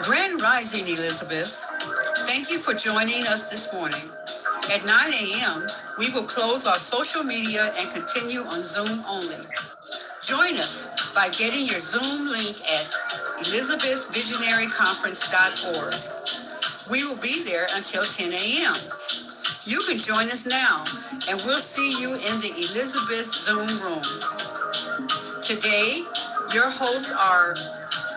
Grand Rising, Elizabeth. Thank you for joining us this morning. At 9 a.m., we will close our social media and continue on Zoom only. Join us by getting your Zoom link at elizabethvisionaryconference.org. We will be there until 10 a.m. You can join us now, and we'll see you in the Elizabeth Zoom room. Today, your hosts are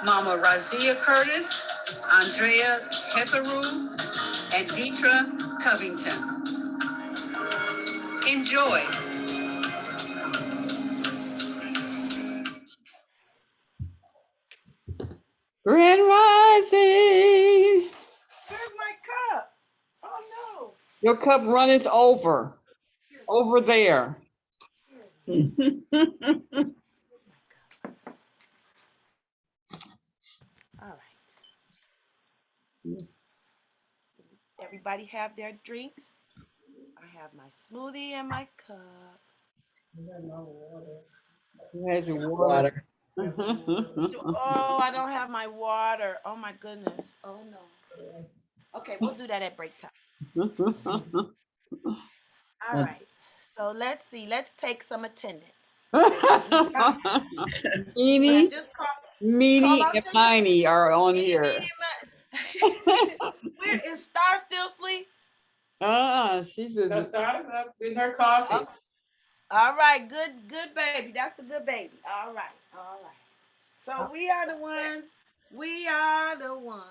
Mama Raziya Curtis, Andrea Hetheru, and Deitra Covington. Enjoy. Grand Rising. Where's my cup? Oh no. Your cup runneth over. Over there. Where's my cup? All right. Everybody have their drinks. I have my smoothie and my cup. You had your water. Oh, I don't have my water. Oh my goodness. Oh no. Okay, we'll do that at break time. All right. So let's see. Let's take some attendance. Meanie, Just Meanie, and Miney are on here. Where is Star still asleep? She's a Star's up in her coffee. Oh, all right, good baby. That's a good baby. All right. So we are the ones. We are the ones.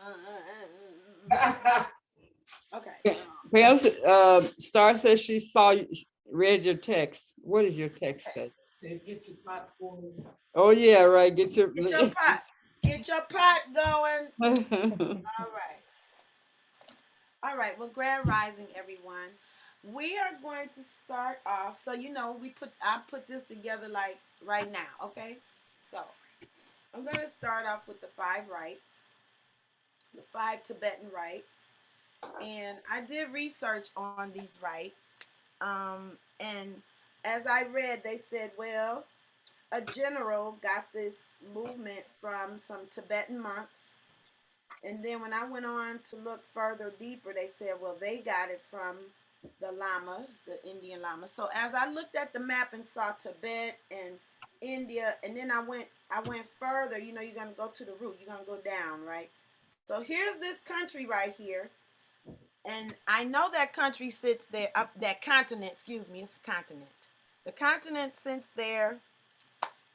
Okay. Star says she saw you, read your text. What does your text say? Say, get your popcorn. Oh yeah, right. Get your pot. Get your pot going. All right. Well, Grand Rising, everyone. We are going to start off. So I put this together like right now. Okay. So I'm going to start off with the 5 rights, the 5 Tibetan rights, and I did research on these rights. And as I read, they said, well, a general got this movement from some Tibetan monks. And then when I went on to look further deeper, they said, well, they got it from the lamas, the Indian lamas. So as I looked at the map and saw Tibet and India, and then I went further, you're going to go to the root. You're going to go down, right? So here's this country right here. And I know that country sits there, that continent, it's a continent. The continent sits there.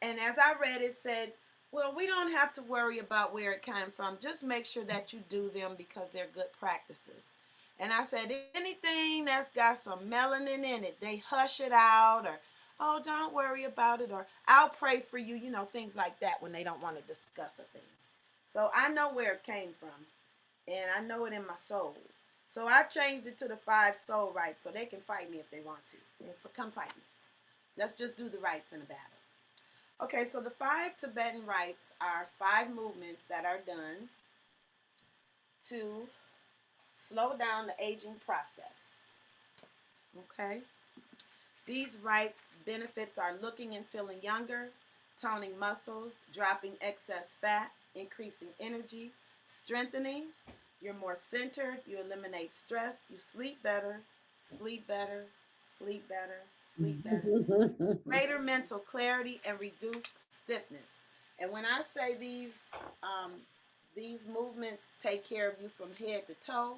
And as I read, it said, well, we don't have to worry about where it came from. Just make sure that you do them because they're good practices. And I said, anything that's got some melanin in it, they hush it out, or, oh, don't worry about it, or I'll pray for you, things like that when they don't want to discuss a thing. So I know where it came from, and I know it in my soul. So I changed it to the 5 soul rights so they can fight me if they want to. Come fight me. Let's just do the rights in a battle. Okay, so the 5 Tibetan rights are 5 movements that are done to slow down the aging process. Okay? These rights benefits are looking and feeling younger, toning muscles, dropping excess fat, increasing energy, strengthening. You're more centered, you eliminate stress, you sleep better, sleep better, sleep better, sleep better. Greater mental clarity and reduced stiffness. And when I say these movements take care of you from head to toe,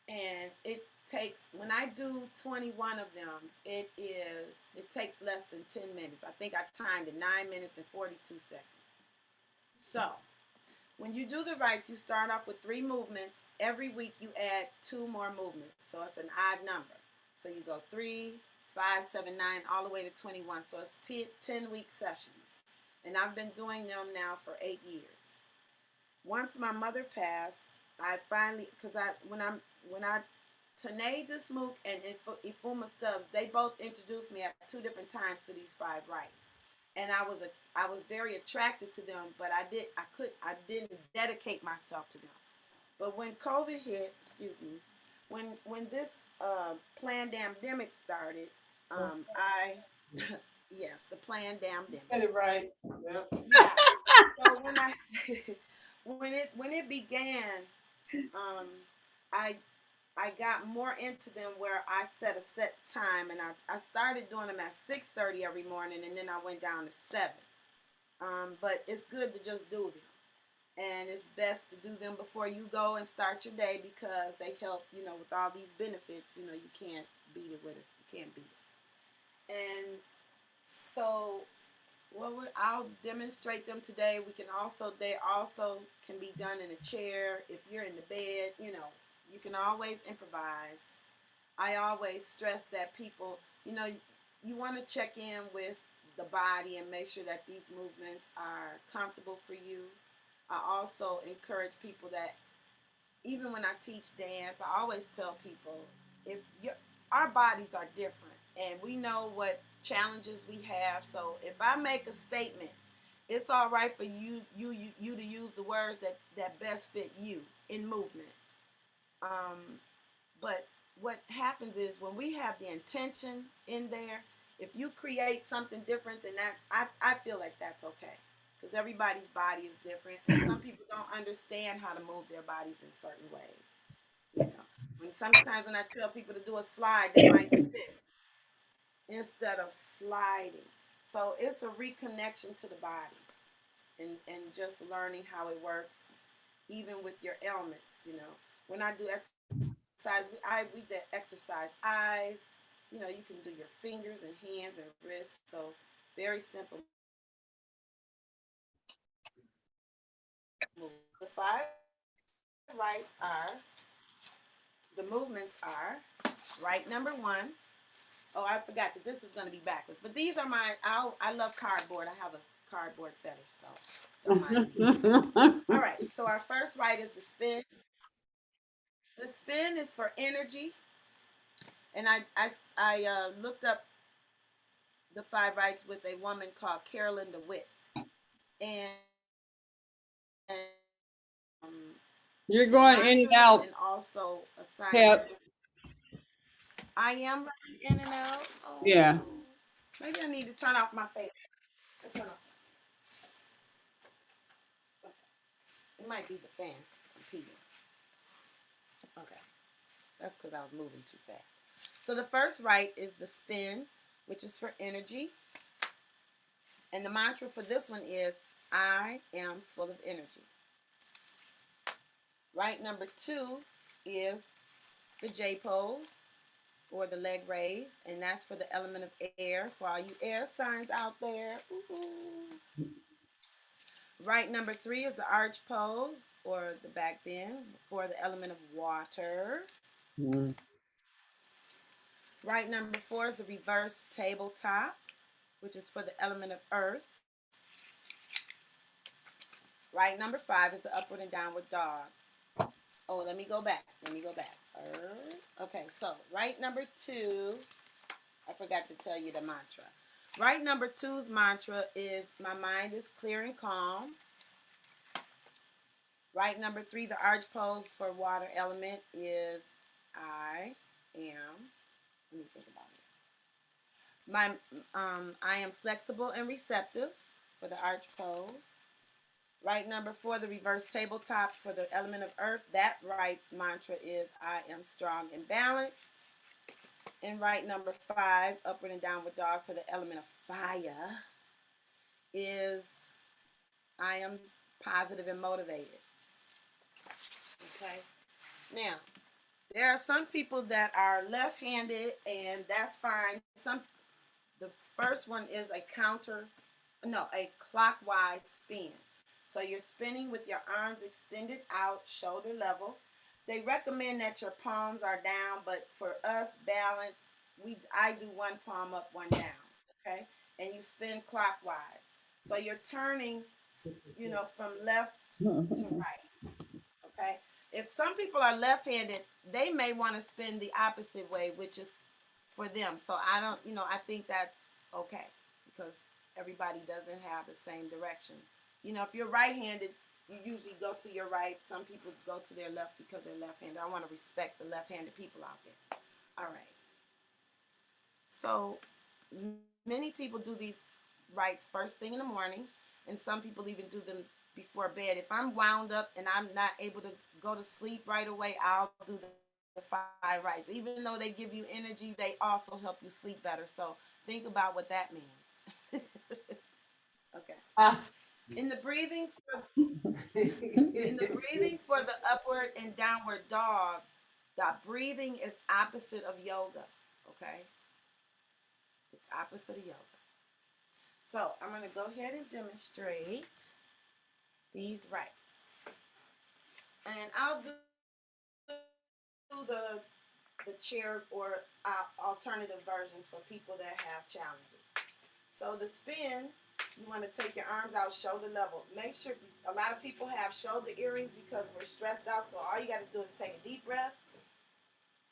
and it takes, when I do 21 of them, it takes less than 10 minutes. I think I timed it 9 minutes and 42 seconds. So when you do the rights, you start off with 3 movements. Every week you add 2 more movements. So it's an odd number. So you go 3, 5, 7, 9, all the way to 21. So it's 10-week sessions. And I've been doing them now for 8 years. Once my mother passed, I finally, because when I Tanae Dismook and Ifuma Stubbs, they both introduced me at 2 different times to these 5 rights. And I was very attracted to them, but I didn't dedicate myself to them. But when COVID hit, when this planned pandemic started, I yes, the plan damn dim. Get it right. Yep. Yeah. So when I when it began, um, I I got more into them where I set a set time, and I started doing them at 6:30 every morning, and then I went down to 7. But it's good to just do them, and it's best to do them before you go and start your day because they help. With all these benefits, you can't beat it with it. You can't beat it. And so, I'll demonstrate them today. They also can be done in a chair. If you're in the bed, you can always improvise. I always stress that people, you want to check in with the body and make sure that these movements are comfortable for you. I also encourage people that even when I teach dance, I always tell people if you our bodies are different and we know what challenges we have. So if I make a statement, it's all right for you to use the words that best fit you in movement. Um, but what happens is when we have the intention in there, if you create something different than that, I feel like that's okay. Because everybody's body is different, and some people don't understand how to move their bodies in certain ways. Sometimes when I tell people to do a slide, they might do this instead of sliding. So it's a reconnection to the body, and just learning how it works, even with your ailments. When I do exercise, we did exercise eyes. You can do your fingers and hands and wrists. So very simple. The 5 rights are the movements are right number 1. Oh, I forgot that this is going to be backwards. But these are I love cardboard. I have a cardboard fetish, so don't mind me. All right, so our first right is the spin. The spin is for energy. And I looked up the 5 rights with a woman called Carolyn DeWitt. And um, You're going in and out, and also assignment. Pep. I am running in and out. Oh, Yeah. maybe I need to turn off my fan. Turn off. It might be the fan competing. Okay, that's because I was moving too fast. So the first right is the spin, which is for energy. And the mantra for this one is, I am full of energy. Right number 2 is the J pose or the leg raise, and that's for the element of air for all you air signs out there. Ooh. Right number 3 is the arch pose or the back bend for the element of water. Mm. Right number 4 is the reverse tabletop, which is for the element of earth. Right number 5 is the upward and downward dog. Oh, let me go back. Okay, so right number 2, I forgot to tell you the mantra. Right number 2's mantra is, my mind is clear and calm. Right number 3, the arch pose for water element is, I am, let me think about it. I am flexible and receptive for the arch pose. Right number 4, the reverse tabletop for the element of earth. That right's mantra is, I am strong and balanced. And right number 5, upward and downward dog for the element of fire is, I am positive and motivated. Okay. Now, there are some people that are left-handed, and that's fine. The first one is a clockwise spin. So you're spinning with your arms extended out, shoulder level. They recommend that your palms are down, but for us, balance, I do one palm up, one down. Okay, and you spin clockwise. So you're turning, from left to right. Okay. If some people are left-handed, they may want to spin the opposite way, which is for them. So I don't, I think that's okay because everybody doesn't have the same direction. If you're right-handed, you usually go to your right. Some people go to their left because they're left-handed. I want to respect the left-handed people out there. All right. So many people do these rites first thing in the morning, and some people even do them before bed. If I'm wound up and I'm not able to go to sleep right away, I'll do the 5 rites. Even though they give you energy, they also help you sleep better. So think about what that means. Okay. Ah. In the breathing for the upward and downward dog, the breathing is opposite of yoga. Okay, it's opposite of yoga. So I'm going to go ahead and demonstrate these rites, and I'll do the chair or alternative versions for people that have challenges. So the spin, you want to take your arms out shoulder level. Make sure, a lot of people have shoulder earrings because we're stressed out. So all you got to do is take a deep breath.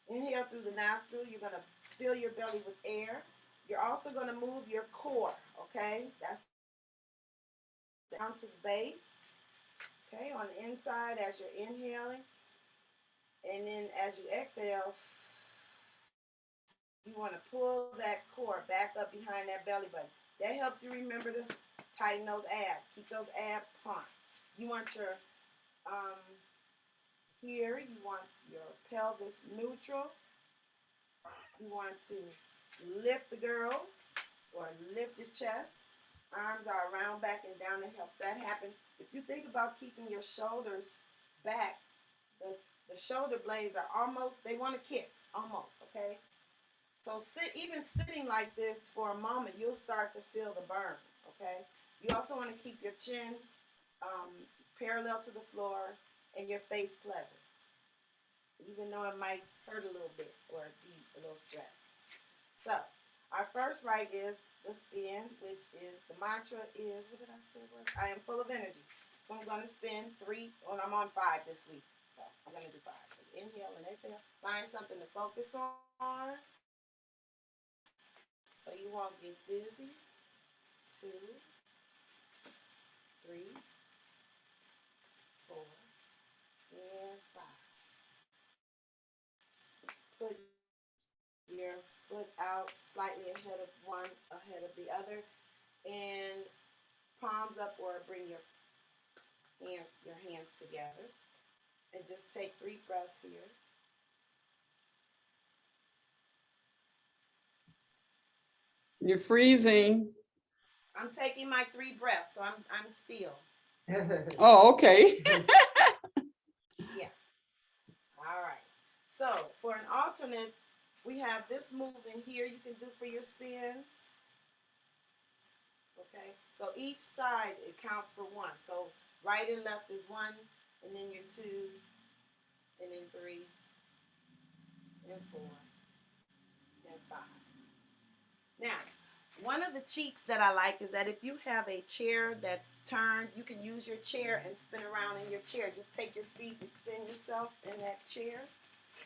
Inhale through the nostril. You're going to fill your belly with air. You're also going to move your core, okay? That's down to the base, okay? On the inside as you're inhaling. And then as you exhale, you want to pull that core back up behind that belly button. That helps you remember to tighten those abs. Keep those abs taut. You want your, here, you want your pelvis neutral. You want to lift the girls or lift your chest. Arms are around, back, and down. It helps that happen. If you think about keeping your shoulders back, the shoulder blades are almost, they want to kiss, almost, okay? So even sitting like this for a moment, you'll start to feel the burn, okay? You also want to keep your chin parallel to the floor and your face pleasant, even though it might hurt a little bit or be a little stressed. So our first rite is the spin, which is, the mantra is, what did I say it was? I am full of energy. So I'm going to spin 3, well, I'm on 5 this week. So I'm going to do 5. So inhale and exhale. Find something to focus on, so you won't get dizzy. 2, 3, 4, and 5. Put your foot out slightly ahead of the other, and palms up, or bring your hands together, and just take 3 breaths here. You're freezing. I'm taking my 3 breaths, so I'm still. Oh, okay. Yeah. All right. So for an alternate, we have this movement here you can do for your spins. Okay. So each side, it counts for 1. So right and left is 1, and then your 2, and then 3, and 4, and 5. Now, one of the cheats that I like is that if you have a chair that's turned, you can use your chair and spin around in your chair. Just take your feet and spin yourself in that chair,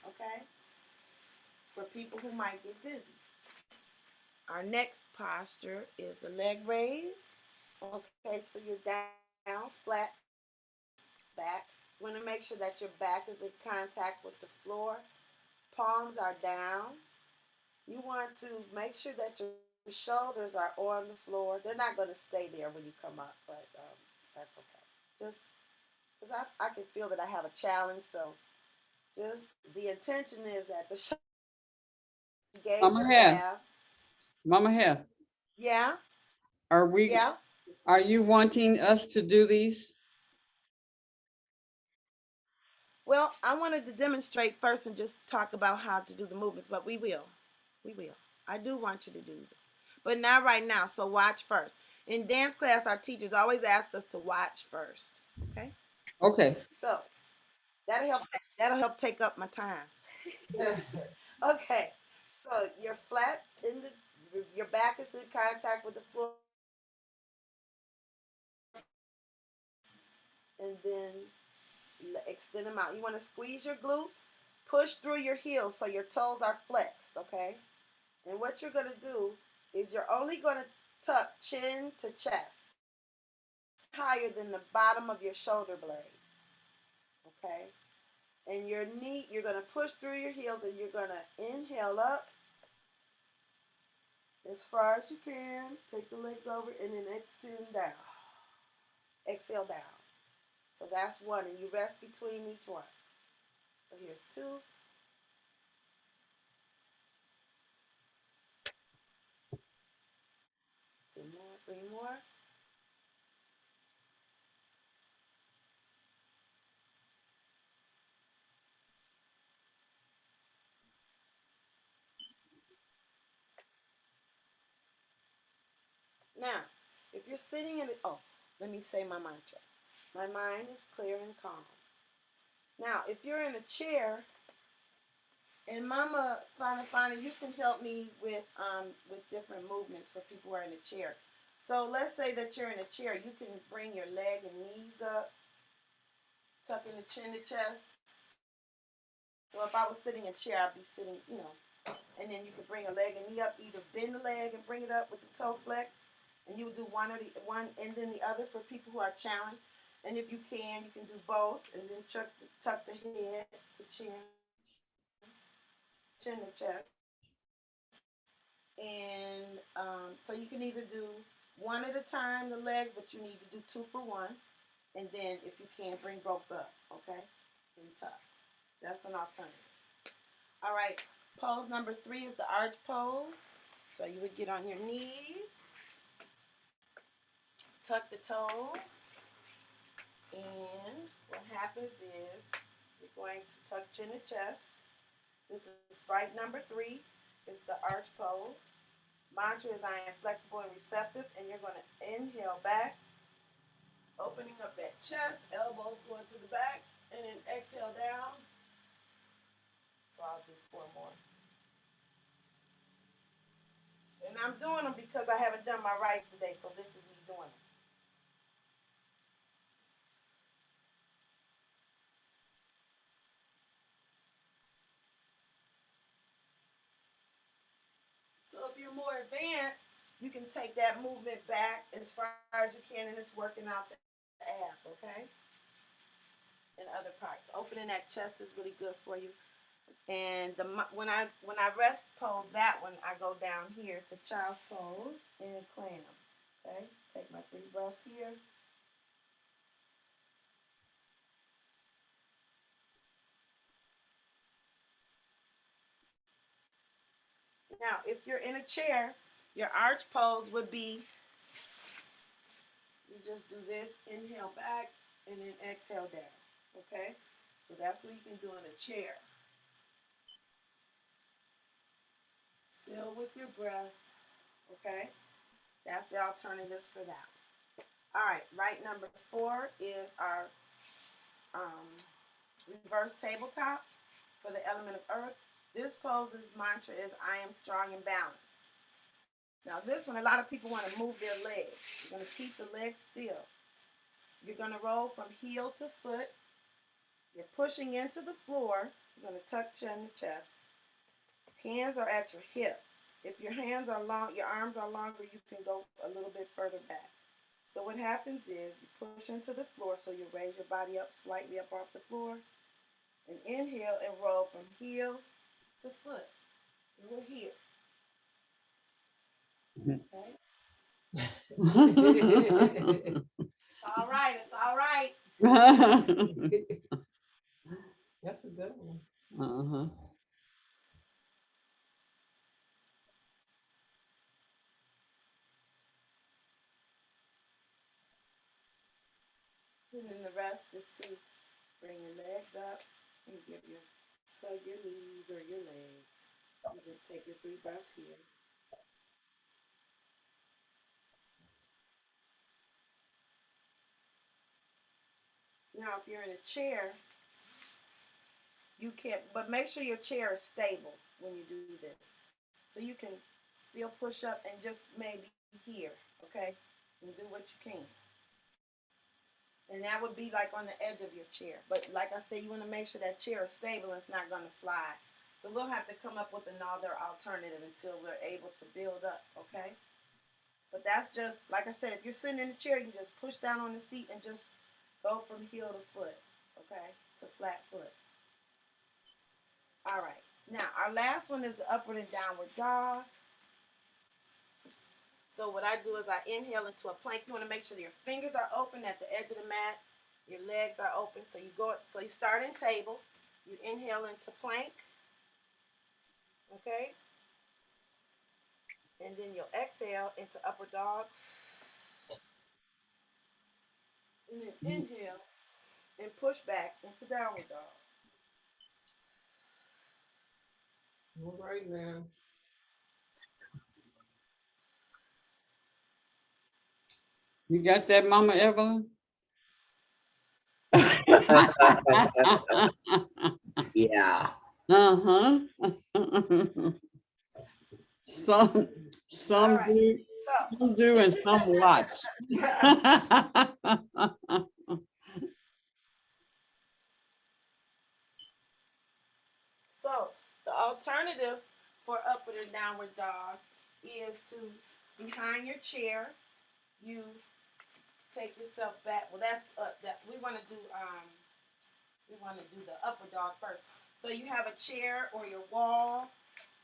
okay? For people who might get dizzy. Our next posture is the leg raise. Okay, so you're down, flat back. You want to make sure that your back is in contact with the floor. Palms are down. You want to make sure that your shoulders are on the floor. They're not going to stay there when you come up, but that's okay. Just because I can feel that I have a challenge, so just the intention is that the shoulders engage Mama your Hess, abs. Mama Hess, Yeah, are yeah. you wanting us to do these? Well, I wanted to demonstrate first and just talk about how to do the movements, but we will. We will. I do want you to do them. But not right now, so watch first. In dance class, our teachers always ask us to watch first. Okay? Okay. So that'll help take up my time. Okay. So you're flat in your back is in contact with the floor, and then extend them out. You want to squeeze your glutes, push through your heels so your toes are flexed, okay? And what you're going to do is you're only going to tuck chin to chest, higher than the bottom of your shoulder blade, okay? And your knee, you're going to push through your heels, and you're going to inhale up as far as you can. Take the legs over and then extend down. Exhale down. So that's one, and you rest between each one. So here's two. Two more, three more. Now, if you're sitting in oh, let me say my mantra. My mind is clear and calm. Now, if you're in a chair, and Mama Fana, you can help me with different movements for people who are in a chair. So let's say that you're in a chair. You can bring your leg and knees up, tucking the chin to chest. So if I was sitting in a chair, I'd be sitting, and then you could bring a leg and knee up, either bend the leg and bring it up with the toe flex, and you would do one and then the other for people who are challenged. And if you can do both, and then tuck the head to chin to chest. And so you can either do one at a time, the legs, but you need to do two for one. And then if you can, bring both up, okay? And tuck. That's an alternative. All right, pose number 3 is the arch pose. So you would get on your knees, tuck the toes, and what happens is you're going to tuck chin to chest. This is right number 3. It's the arch pose. Mantra is I am flexible and receptive, and you're going to inhale back, opening up that chest, elbows going to the back, and then exhale down. So I'll do 4 more. And I'm doing them because I haven't done my right today, so this is me doing them. So if you're more advanced, you can take that movement back as far as you can, and it's working out the abs, okay? And other parts. Opening that chest is really good for you. And when I rest pose that one, I go down here to child's pose and clam. Okay, take my 3 breaths here. Now, if you're in a chair, your arch pose would be you just do this, inhale back, and then exhale down. Okay, so that's what you can do in a chair. Still with your breath. Okay, that's the alternative for that. All right, right number 4 is our reverse tabletop for the element of earth. This pose's mantra is I am strong and balanced. Now this one, a lot of people want to move their legs. You're going to keep the legs still. You're going to roll from heel to foot. You're pushing into the floor. You're going to tuck chin to chest. Hands are at your hips. If your hands are long, your arms are longer, you can go a little bit further back. So what happens is you push into the floor, so you raise your body up slightly up off the floor. And inhale and roll from heel to foot. And we're here. Okay? It's all right. It's all right. That's a good one. Uh-huh. And then the rest is to bring your legs up and hug your knees or your legs. You just take your 3 breaths here. Now, if you're in a chair, you can't, but make sure your chair is stable when you do this. So you can still push up and just maybe here, okay? And do what you can. And that would be like on the edge of your chair. But like I said, you want to make sure that chair is stable and it's not going to slide. So we'll have to come up with another alternative until we're able to build up, okay? But that's just, like I said, if you're sitting in the chair, you can just push down on the seat and just go from heel to foot, okay? To flat foot. All right. Now, our last one is the upward and downward dog. So what I do is I inhale into a plank. You want to make sure your fingers are open at the edge of the mat. Your legs are open. So you start in table. You inhale into plank. Okay? And then you'll exhale into upward dog. And then inhale and push back into downward dog. All right now. You got that, Mama Evelyn? Yeah. Uh-huh. Some some right. do, So, some do and some watch. so the alternative for upward and downward dog is to behind your chair, you take yourself back. Well, that's that we want to do. We want to do the upward dog first. So you have a chair or your wall.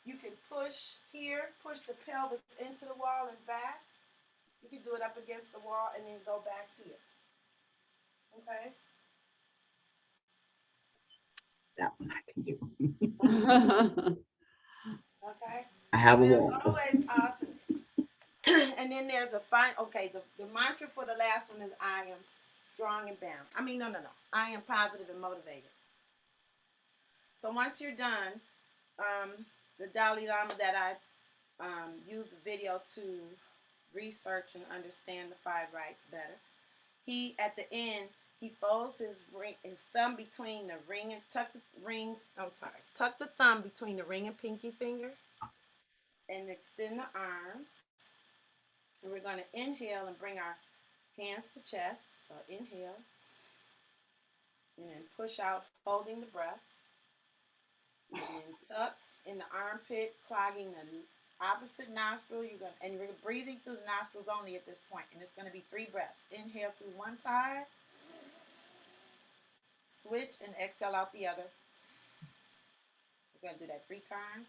You can push here, push the pelvis into the wall and back. You can do it up against the wall and then go back here. Okay. That one I can do. Okay. I have a There's wall. always alternate. And then there's a fine. Okay. The mantra for the last one is I am strong and bound. I mean, no. I am positive and motivated. So once you're done, the Dalai Lama that I used the video to research and understand the five rights better. He at the end he folds his thumb between the ring and tuck the thumb between the ring and pinky finger, and extend the arms. And we're going to inhale and bring our hands to chest. So inhale, and then push out, holding the breath, and then tuck in the armpit, clogging the opposite nostril. And you're breathing through the nostrils only at this point, and it's going to be 3 breaths. Inhale through one side, switch, and exhale out the other. We're going to do that 3 times.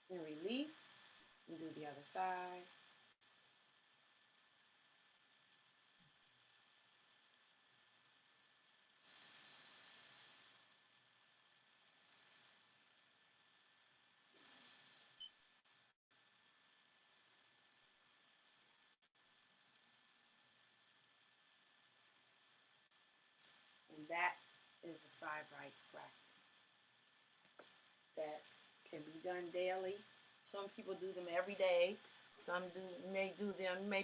Then release and do the other side. And that is the 5 rights practice that can be done daily. Some people do them every day. Some may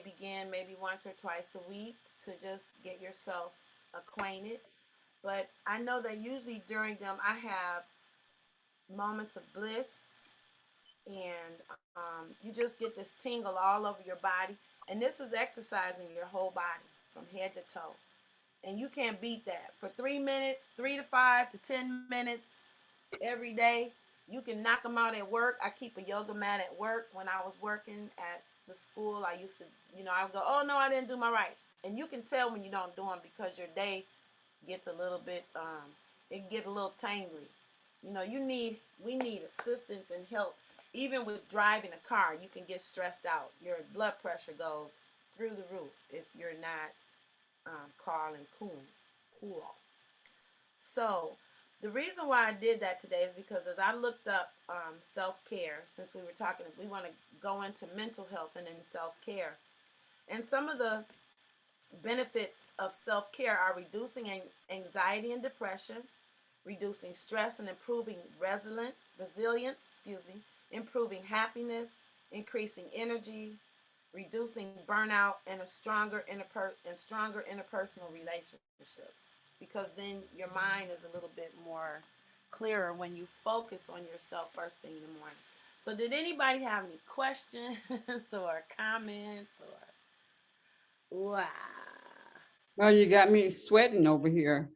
begin maybe once or twice a week to just get yourself acquainted. But I know that usually during them I have moments of bliss, and you just get this tingle all over your body. And this is exercising your whole body from head to toe. And you can't beat that. For 3 minutes, 3 to 5 to 10 minutes every day, you can knock them out at work. I keep a yoga mat at work. When I was working at the school, I used to, I would go, oh no, I didn't do my rights. And you can tell when you don't do them because your day gets a little bit, it get a little tangly. We need assistance and help. Even with driving a car, you can get stressed out. Your blood pressure goes through the roof if you're not calm and cool. So the reason why I did that today is because as I looked up self-care, since we want to go into mental health and then self-care. And some of the benefits of self-care are reducing anxiety and depression, reducing stress and improving resilience, improving happiness, increasing energy, reducing burnout, and stronger interpersonal relationships. Because then your mind is a little bit more clearer when you focus on yourself first thing in the morning. So did anybody have any questions or comments or wow? Well, you got me sweating over here.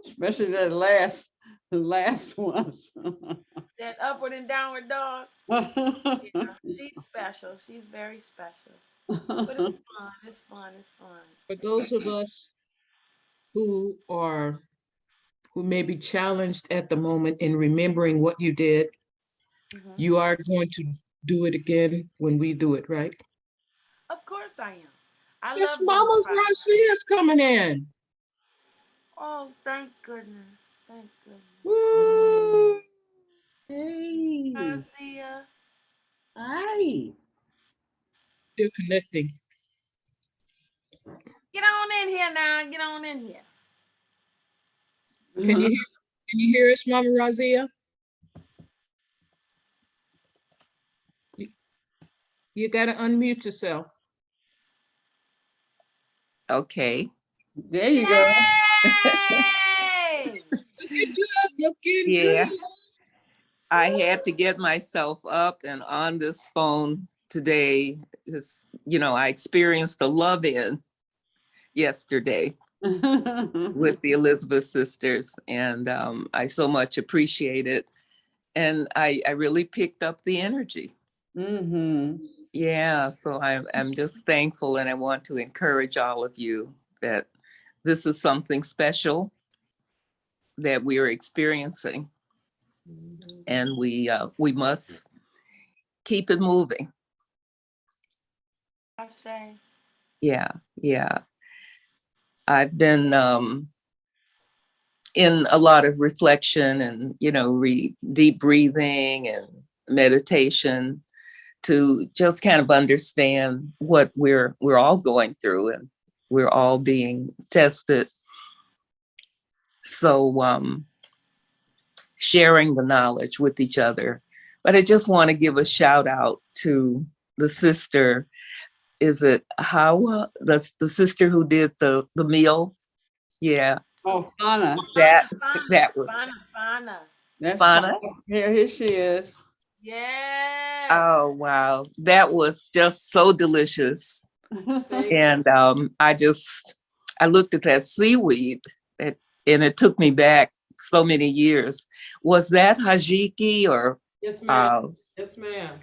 Especially the last ones. That upward and downward dog. Yeah, she's special. She's very special. But it's fun. It's fun. It's fun. For those of us who are who may be challenged at the moment in remembering what you did, Hmm. you are going to do it again when we do it, right? Of course I am. I Yes, love doing Mama's projects. Raziya's coming in. Oh, thank goodness. Thank goodness. Woo! Hey. Raziya. Hi. Still connecting. Get on in here now. Get on in here. Can you hear, can you hear us, Mama Razia? You, you gotta unmute yourself. Okay. There you go. Yay! Looking good, looking Yeah, good. I had to get myself up and on this phone today. I experienced a love in yesterday with the Elizabeth sisters, and I so much appreciate it. And I really picked up the energy. Hmm. Yeah, so I'm just thankful, and I want to encourage all of you that this is something special that we are experiencing, and we must keep it moving. Ashay. Yeah, yeah. I've been in a lot of reflection and deep breathing and meditation to just kind of understand what we're all going through, and we're all being tested. So sharing the knowledge with each other. But I just want to give a shout out to the sister. Is it Hawa? That's the sister who did the meal. Yeah, Oh, Anna. that Fana. that was Fana. Fana. That's fine. Fana. Here she is. Yes. Oh wow, that was just so delicious. Thank And I looked at that seaweed, and it took me back so many years. Was that hajiki or Yes, ma'am. uh, Yes, ma'am.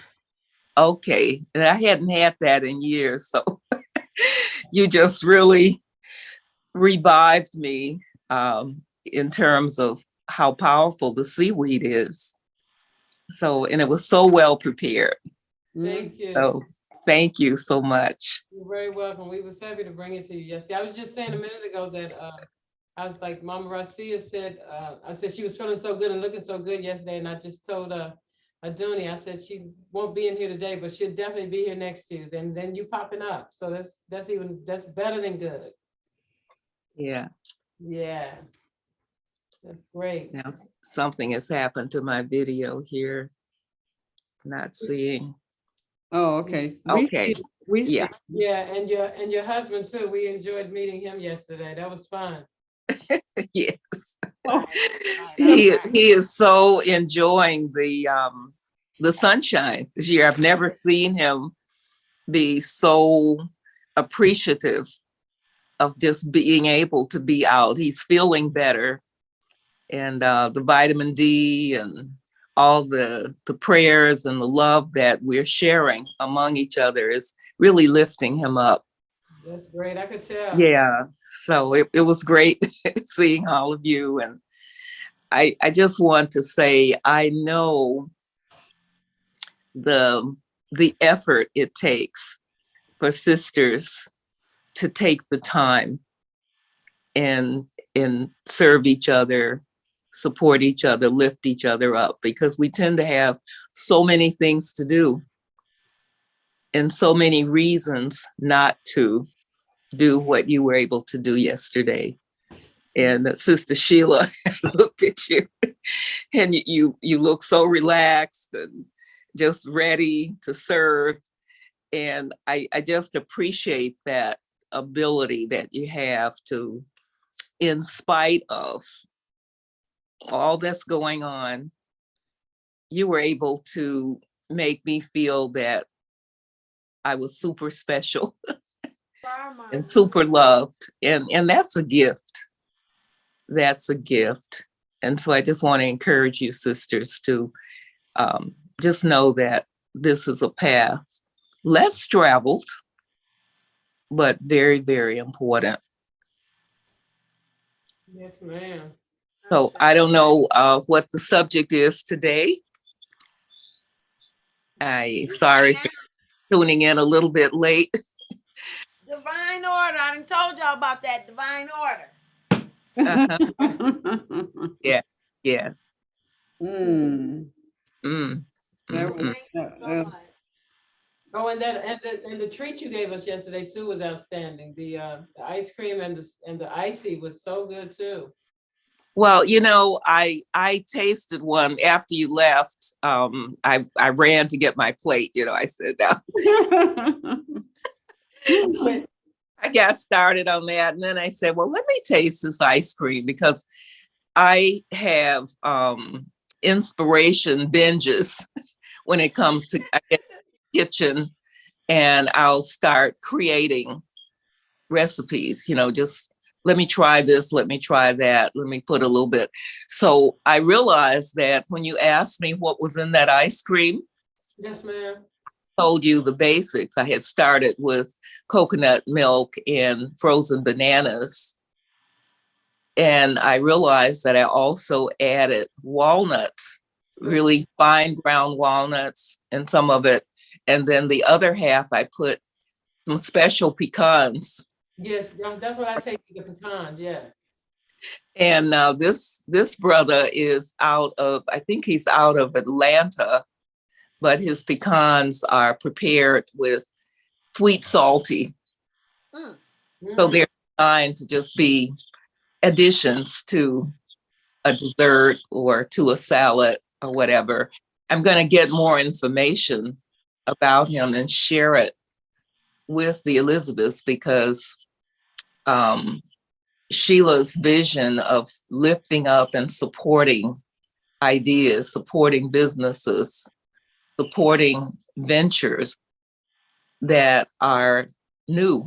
okay? And I hadn't had that in years, so you just really revived me in terms of how powerful the seaweed is. So, and it was so well prepared. Thank you. So, thank you so much. You're very welcome. We was happy to bring it to you. Yes, I was just saying a minute ago that I was like, Mama Raziya said, I said she was feeling so good and looking so good yesterday, and I just told Aduni, I said she won't be in here today, but she'll definitely be here next Tuesday. And then you popping up, so that's better than good. Yeah. Yeah, that's great. Now something has happened to my video here. Not seeing. Oh, okay. Okay. We see. Yeah. Yeah, and your husband too. We enjoyed meeting him yesterday. That was fun. Yes. Oh, He is so enjoying the sunshine this year. I've never seen him be so appreciative of just being able to be out. He's feeling better, and the vitamin D and all the prayers and the love that we're sharing among each other is really lifting him up. That's great. I could tell. Yeah. So it was great seeing all of you. And I just want to say, I know the effort it takes for sisters to take the time and serve each other, support each other, lift each other up, because we tend to have so many things to do and so many reasons not to do what you were able to do yesterday. And Sister Sheila looked at you, and you look so relaxed and just ready to serve. And I just appreciate that ability that you have to, in spite of all that's going on, you were able to make me feel that I was super special and super loved. And that's a gift. That's a gift. And so I just want to encourage you, sisters, to just know that this is a path less traveled, but very, very important. Yes, ma'am. So I don't know what the subject is today. Sorry for tuning in a little bit late. Divine order. I done told y'all about that divine order. Uh-huh. Yeah. Yes. Mm, Mm. that Mm-mm. was, Thank you so much. Oh, and the treat you gave us yesterday too was outstanding. The ice cream and the icy was so good too. Well, I tasted one after you left. I ran to get my plate. I said that. So I got started on that, and then I said, "Well, let me taste this ice cream because I have inspiration binges when it comes to I get kitchen, and I'll start creating recipes. Just let me try this, let me try that, let me put a little bit." So I realized that when you asked me what was in that ice cream, Yes, ma'am. I told you the basics. I had started with coconut milk and frozen bananas. And I realized that I also added walnuts, really fine ground walnuts, and some of it. And then the other half, I put some special pecans. Yes, that's what I take the pecans. Yes. And this brother is I think he's out of Atlanta, but his pecans are prepared with sweet salty. Mm. So they're designed to just be additions to a dessert or to a salad or whatever. I'm going to get more information about him and share it with the Elizabeths because Sheila's vision of lifting up and supporting ideas, supporting businesses, supporting ventures that are new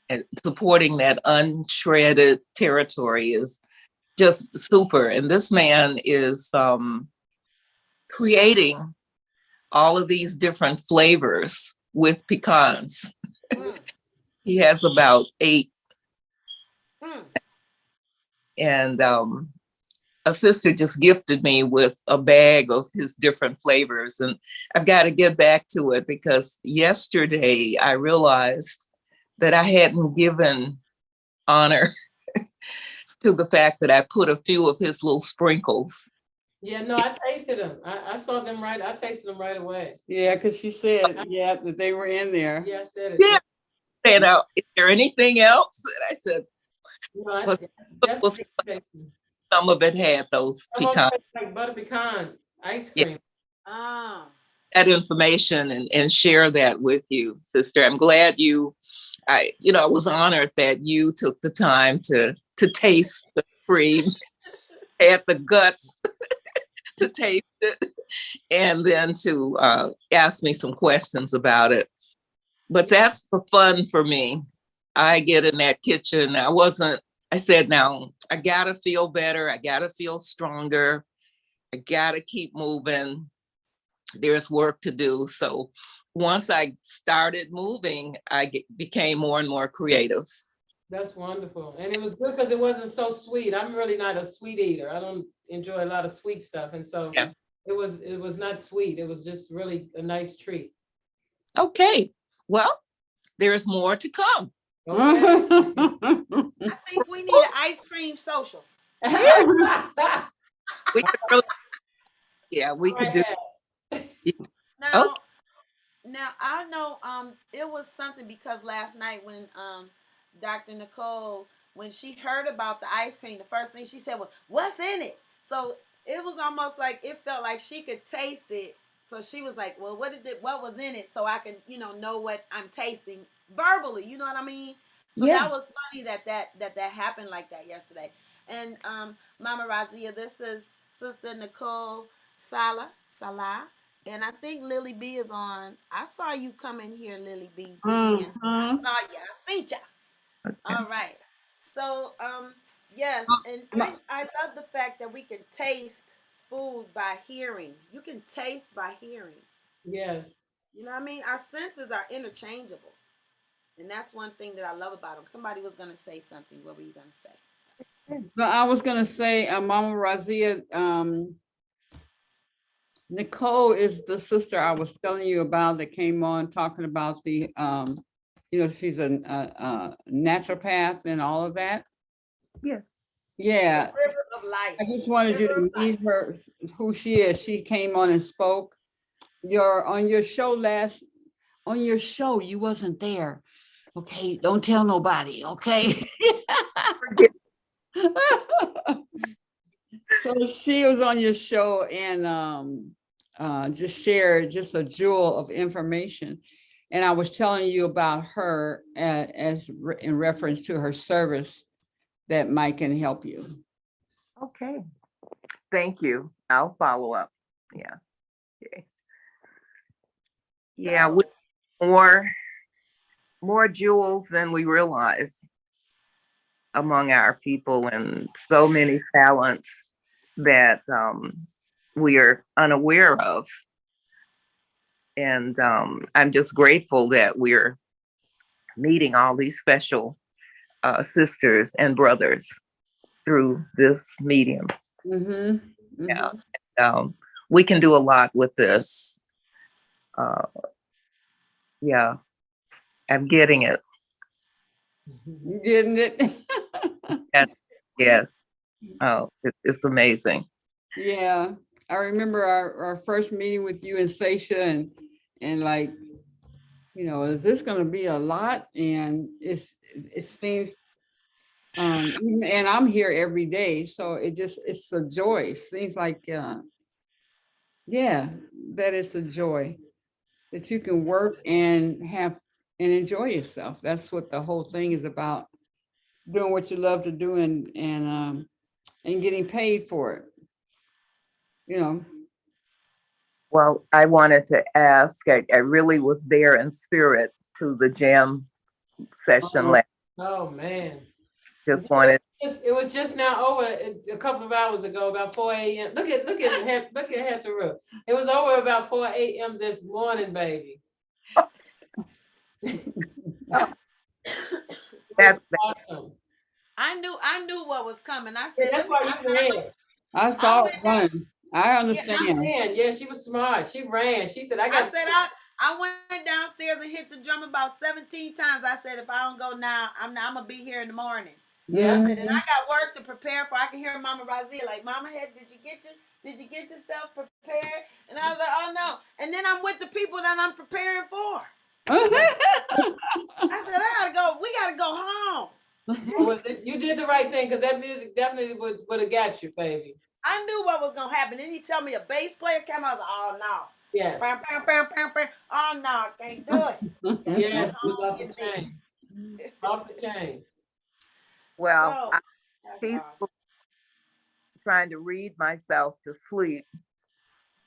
and supporting that unshredded territory is just super. And this man is creating all of these different flavors with pecans. Mm. He has about 8. Mm. And a sister just gifted me with a bag of his different flavors. And I've got to get back to it because yesterday I realized that I hadn't given honor to the fact that I put a few of his little sprinkles. Yeah, no, I tasted them. I saw them right. I tasted them right away. yeah, because she said, yeah, that they were in there. Yeah, I said it. Yeah. And is there anything else? And I said, No, I well, definitely tasted them. some of it had those I'm gonna pecans. taste like butter pecan ice Yeah. cream. Ah. That information and share that with you, sister. I'm glad I was honored that you took the time to taste the cream, had the guts to taste it, and then to ask me some questions about it. But that's the fun for me. I get in that kitchen. I said, now I gotta feel better. I gotta feel stronger. I gotta keep moving. There's work to do. So once I started moving, became more and more creative. That's wonderful. And it was good because it wasn't so sweet. I'm really not a sweet eater. I don't enjoy a lot of sweet stuff. And so Yeah. it was not sweet. It was just really a nice treat. Okay. Well, there's more to come. Okay. I think we need an ice cream social. Yeah. We could really, yeah, we could do. Now, Okay. now I know it was something because last night when Dr. Nicole when she heard about the ice cream, the first thing she said was, "What's in it?" So it was almost like it felt like she could taste it. So she was like, "Well, what was in it so I can, know what I'm tasting verbally, you know what I mean?" So Yeah. that was funny that happened like that yesterday. And Mama Razia, this is Sister Nicole Salah. And I think Lily B is on. I saw you come in here, Lily B. Twin. I saw you. I see ya. All right. So, yes, and I love the fact that we can taste food by hearing. You can taste by hearing. Yes. You know what I mean? Our senses are interchangeable. And that's one thing that I love about them. Somebody was gonna say something. What were you gonna say? No, I was gonna say, Mama Razia, Nicole is the sister I was telling you about that came on talking about the, she's a naturopath and all of that. Yeah. Yeah, River of life. I just wanted you River to of life. meet her, who she is. She came on and spoke. On your show you wasn't there. Okay, don't tell nobody, okay? So she was on your show and just shared just a jewel of information. And I was telling you about her in reference to her service that Mike can help you. Okay. Thank you. I'll follow up. Yeah. Okay. Yeah, So, with more jewels than we realize among our people, and so many talents that we are unaware of. And I'm just grateful that we're meeting all these special sisters and brothers through this medium. Mm-hmm. Yeah. We can do a lot with this. Yeah, I'm getting it. You getting it? And yes. Oh, it's amazing. Yeah, I remember our first meeting with you and Seisha and like, is this going to be a lot? And it seems, and I'm here every day, so it's a joy. It seems like, yeah, that is a joy that you can work and enjoy yourself. That's what the whole thing is about, doing what you love to do and getting paid for it. Well, I wanted to ask, I really was there in spirit to the jam session. Oh, man. Just wanted. It was just now over a couple of hours ago, about 4 a.m. Look at Hetheru. It was over about 4 a.m. this morning, baby. That's awesome. I knew what was coming. I said, that's why you ran. I saw it run. I understand. Yeah, she was smart. She ran. She said, I went downstairs and hit the drum about 17 times. I said, if I don't go now, I'm gonna be here in the morning. Yeah. I said, and I got work to prepare for. I can hear Mama Raziya like, Mama Head, did you get yourself prepared? And I was like, oh no. And then I'm with the people that I'm preparing for. I said, we gotta go home. Well, you did the right thing, because that music definitely would have got you, baby. I knew what was gonna happen. Then you tell me a bass player came. I was like, oh no. Yes. Bam, bam, bam, bam, bam. Oh no, I can't do it. Yeah, it was off the chain. Off the chain. Well, so, awesome. Trying to read myself to sleep.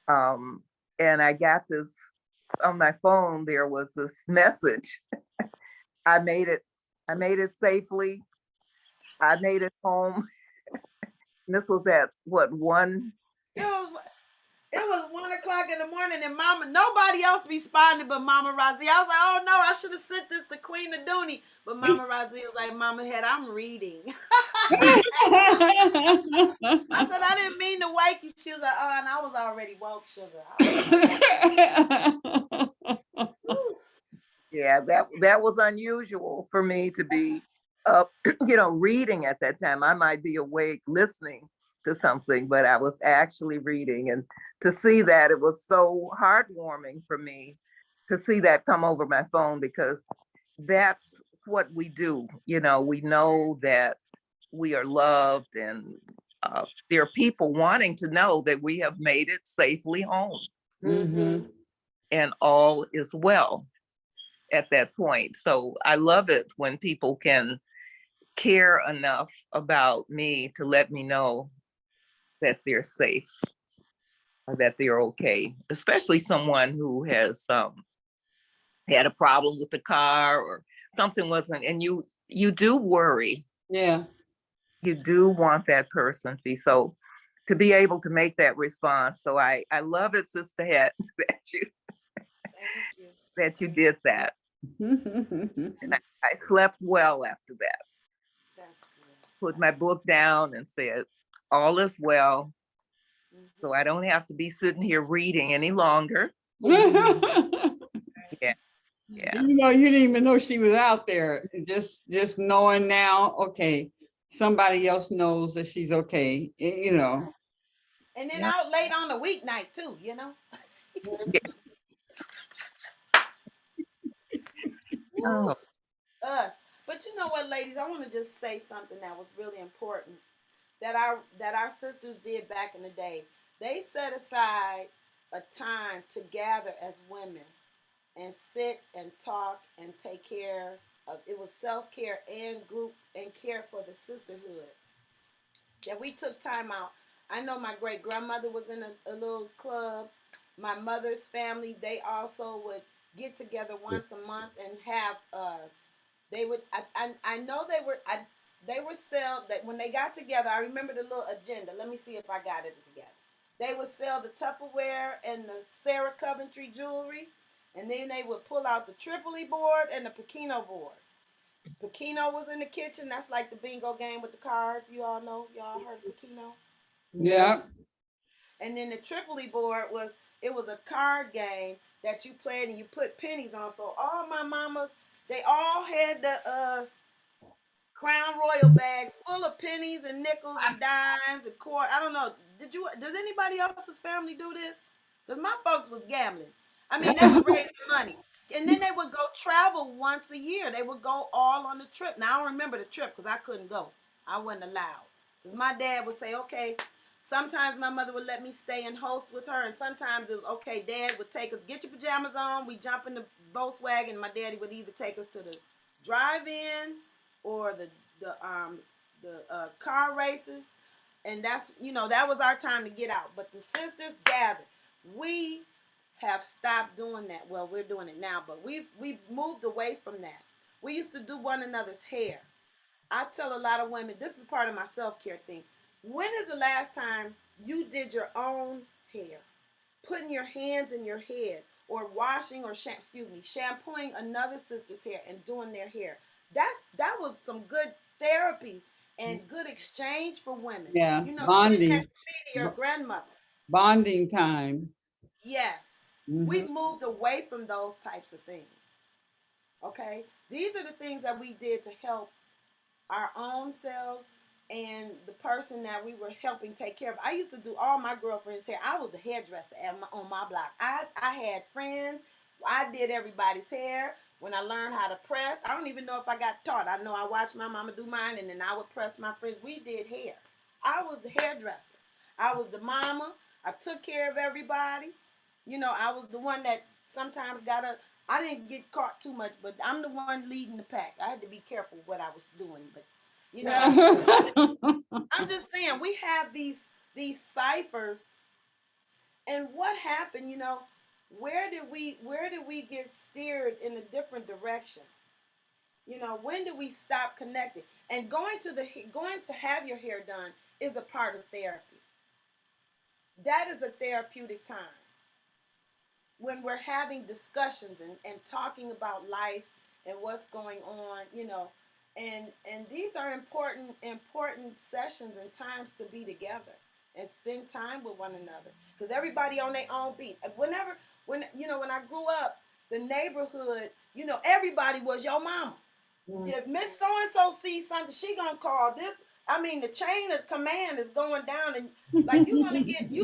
And I got this on my phone. There was this message. I made it safely. I made it home. And this was at what, 1? It was 1 o'clock in the morning, and nobody else responded but Mama Raziya. I was like, oh no, I should have sent this to Queen Aduni. But Mama Raziya was like, Mama Head, I'm reading. I said, I didn't mean to wake you. She was like, oh, and I was already woke, sugar. Yeah, that was unusual for me to be up, reading at that time. I might be awake listening to something, but I was actually reading. And to see that, it was so heartwarming for me to see that come over my phone, because that's what we do. We know that we are loved, and there are people wanting to know that we have made it safely home. Mm-hmm. And all is well at that point. So I love it when people can care enough about me to let me know that they're safe or that they're okay, especially someone who has had a problem with the car or something wasn't, and you do worry. Yeah. You do want that person to be able to make that response. So I love it, Sister Het, that you did that. And I slept well after that. That's good. Put my book down and said, all is well. So Mhm. I don't have to be sitting here reading any longer. Yeah. Yeah. You know, you didn't even know she was out there. Just knowing now, okay, somebody else knows that she's okay. You know. And then Yeah. out late on the weeknight too, you know. Woo, Oh, us. But you know what, ladies? I want to just say something that was really important that our sisters did back in the day. They set aside a time to gather as women and sit and talk and take care of. It was self-care and group and care for the sisterhood. That we took time out. I know my great grandmother was in a little club. My mother's family, they also would get together once a month and have they would I know they were sell that when they got together. I remember the little agenda. Let me see if I got it together. They would sell the Tupperware and the Sarah Coventry jewelry, and then they would pull out the Tripoli board and the Pekino board. Pekino was in the kitchen. That's like the bingo game with the cards. You all know. Y'all heard of Pekino? Yeah. And then the Tripoli board was it was a card game that you played and you put pennies on. So all my mamas, they all had the Crown Royal bags full of pennies and nickels and dimes and quarters. I don't know. Does anybody else's family do this? Because my folks was gambling. I mean, they would raise the money. And then they would go travel once a year. They would go all on the trip. Now, I don't remember the trip because I couldn't go. I wasn't allowed. Because my dad would say, okay, sometimes my mother would let me stay and host with her. And sometimes it was, okay, dad would take us, get your pajamas on. We jump in the Volkswagen. My daddy would either take us to the drive-in or the car races, and that's that was our time to get out. But the sisters gathered. We have stopped doing that. Well, we're doing it now, but we've moved away from that. We used to do one another's hair. I tell a lot of women this is part of my self-care thing. When is the last time you did your own hair? Putting your hands in your head or washing or shampooing another sister's hair and doing their hair. That was some good therapy and good exchange for women. Yeah. Sitting next Bonding. to your grandmother. Bonding time. Yes. Hmm. We've moved away from those types of things. Okay? These are the things that we did to help our own selves and the person that we were helping take care of. I used to do all my girlfriends' hair. I was the hairdresser on my block. I had friends. I did everybody's hair. When I learned how to press, I don't even know if I got taught. I know I watched my mama do mine, and then I would press my friends. We did hair. I was the hairdresser. I was the mama. I took care of everybody. I was the one that sometimes I didn't get caught too much, but I'm the one leading the pack. I had to be careful what I was doing, but you know, I'm just saying we have these ciphers, and what happened? Where did we get steered in a different direction? When did we stop connecting? And going to have your hair done is a part of therapy. That is a therapeutic time when we're having discussions and talking about life and what's going on, and these are important sessions and times to be together and spend time with one another because everybody on their own beat. When I grew up, the neighborhood, everybody was your mama. If Miss So and So sees something, she gonna call this. I mean, the chain of command is going down, and like you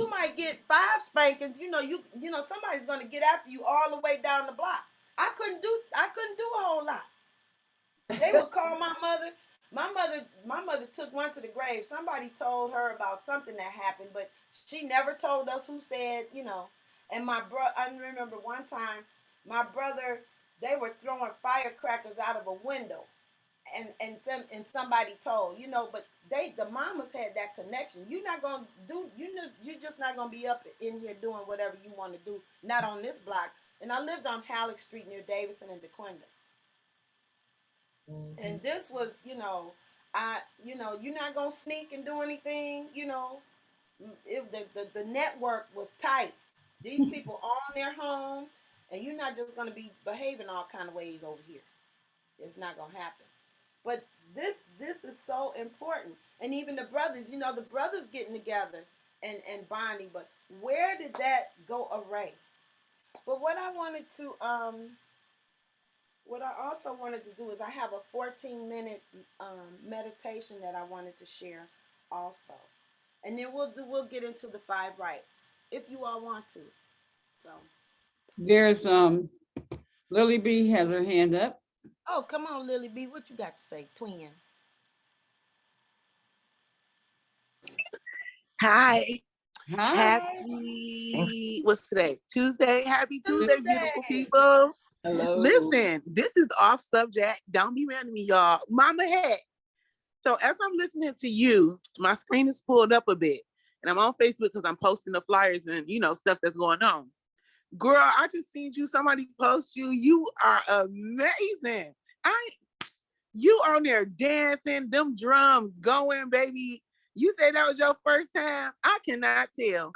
might get 5 spankings. Somebody's gonna get after you all the way down the block. I couldn't do a whole lot. They would call my mother. My mother took one to the grave. Somebody told her about something that happened, but she never told us who said. And I remember one time, my brother, they were throwing firecrackers out of a window, and somebody told. But the mamas had that connection. You're not gonna do, you're just not gonna be up in here doing whatever you want to do. Not on this block. And I lived on Halleck Street near Davison and DeQuinda. And this was, you're not gonna sneak and do anything. The network was tight. These people own their homes. And you're not just going to be behaving all kind of ways over here. It's not going to happen. But this is so important. And even the brothers, the brothers getting together and bonding. But where did that go array? But what I also wanted to do is I have a 14-minute meditation that I wanted to share also. And then we'll get into the 5 rights if you all want to. So There's Lily B has her hand up. oh, come on, Lily B, what you got to say, twin? Hi. Hi. Happy, what's today? Tuesday. Happy Tuesday, beautiful Tuesday. people. Hello. Listen, this is off subject. Don't be mad at me, y'all. Mama Het. So as I'm listening to you, my screen is pulled up a bit. And I'm on Facebook because I'm posting the flyers and, stuff that's going on. Girl, I just seen you. Somebody post you. You are amazing. You on there dancing, them drums going, baby. You say that was your first time? I cannot tell.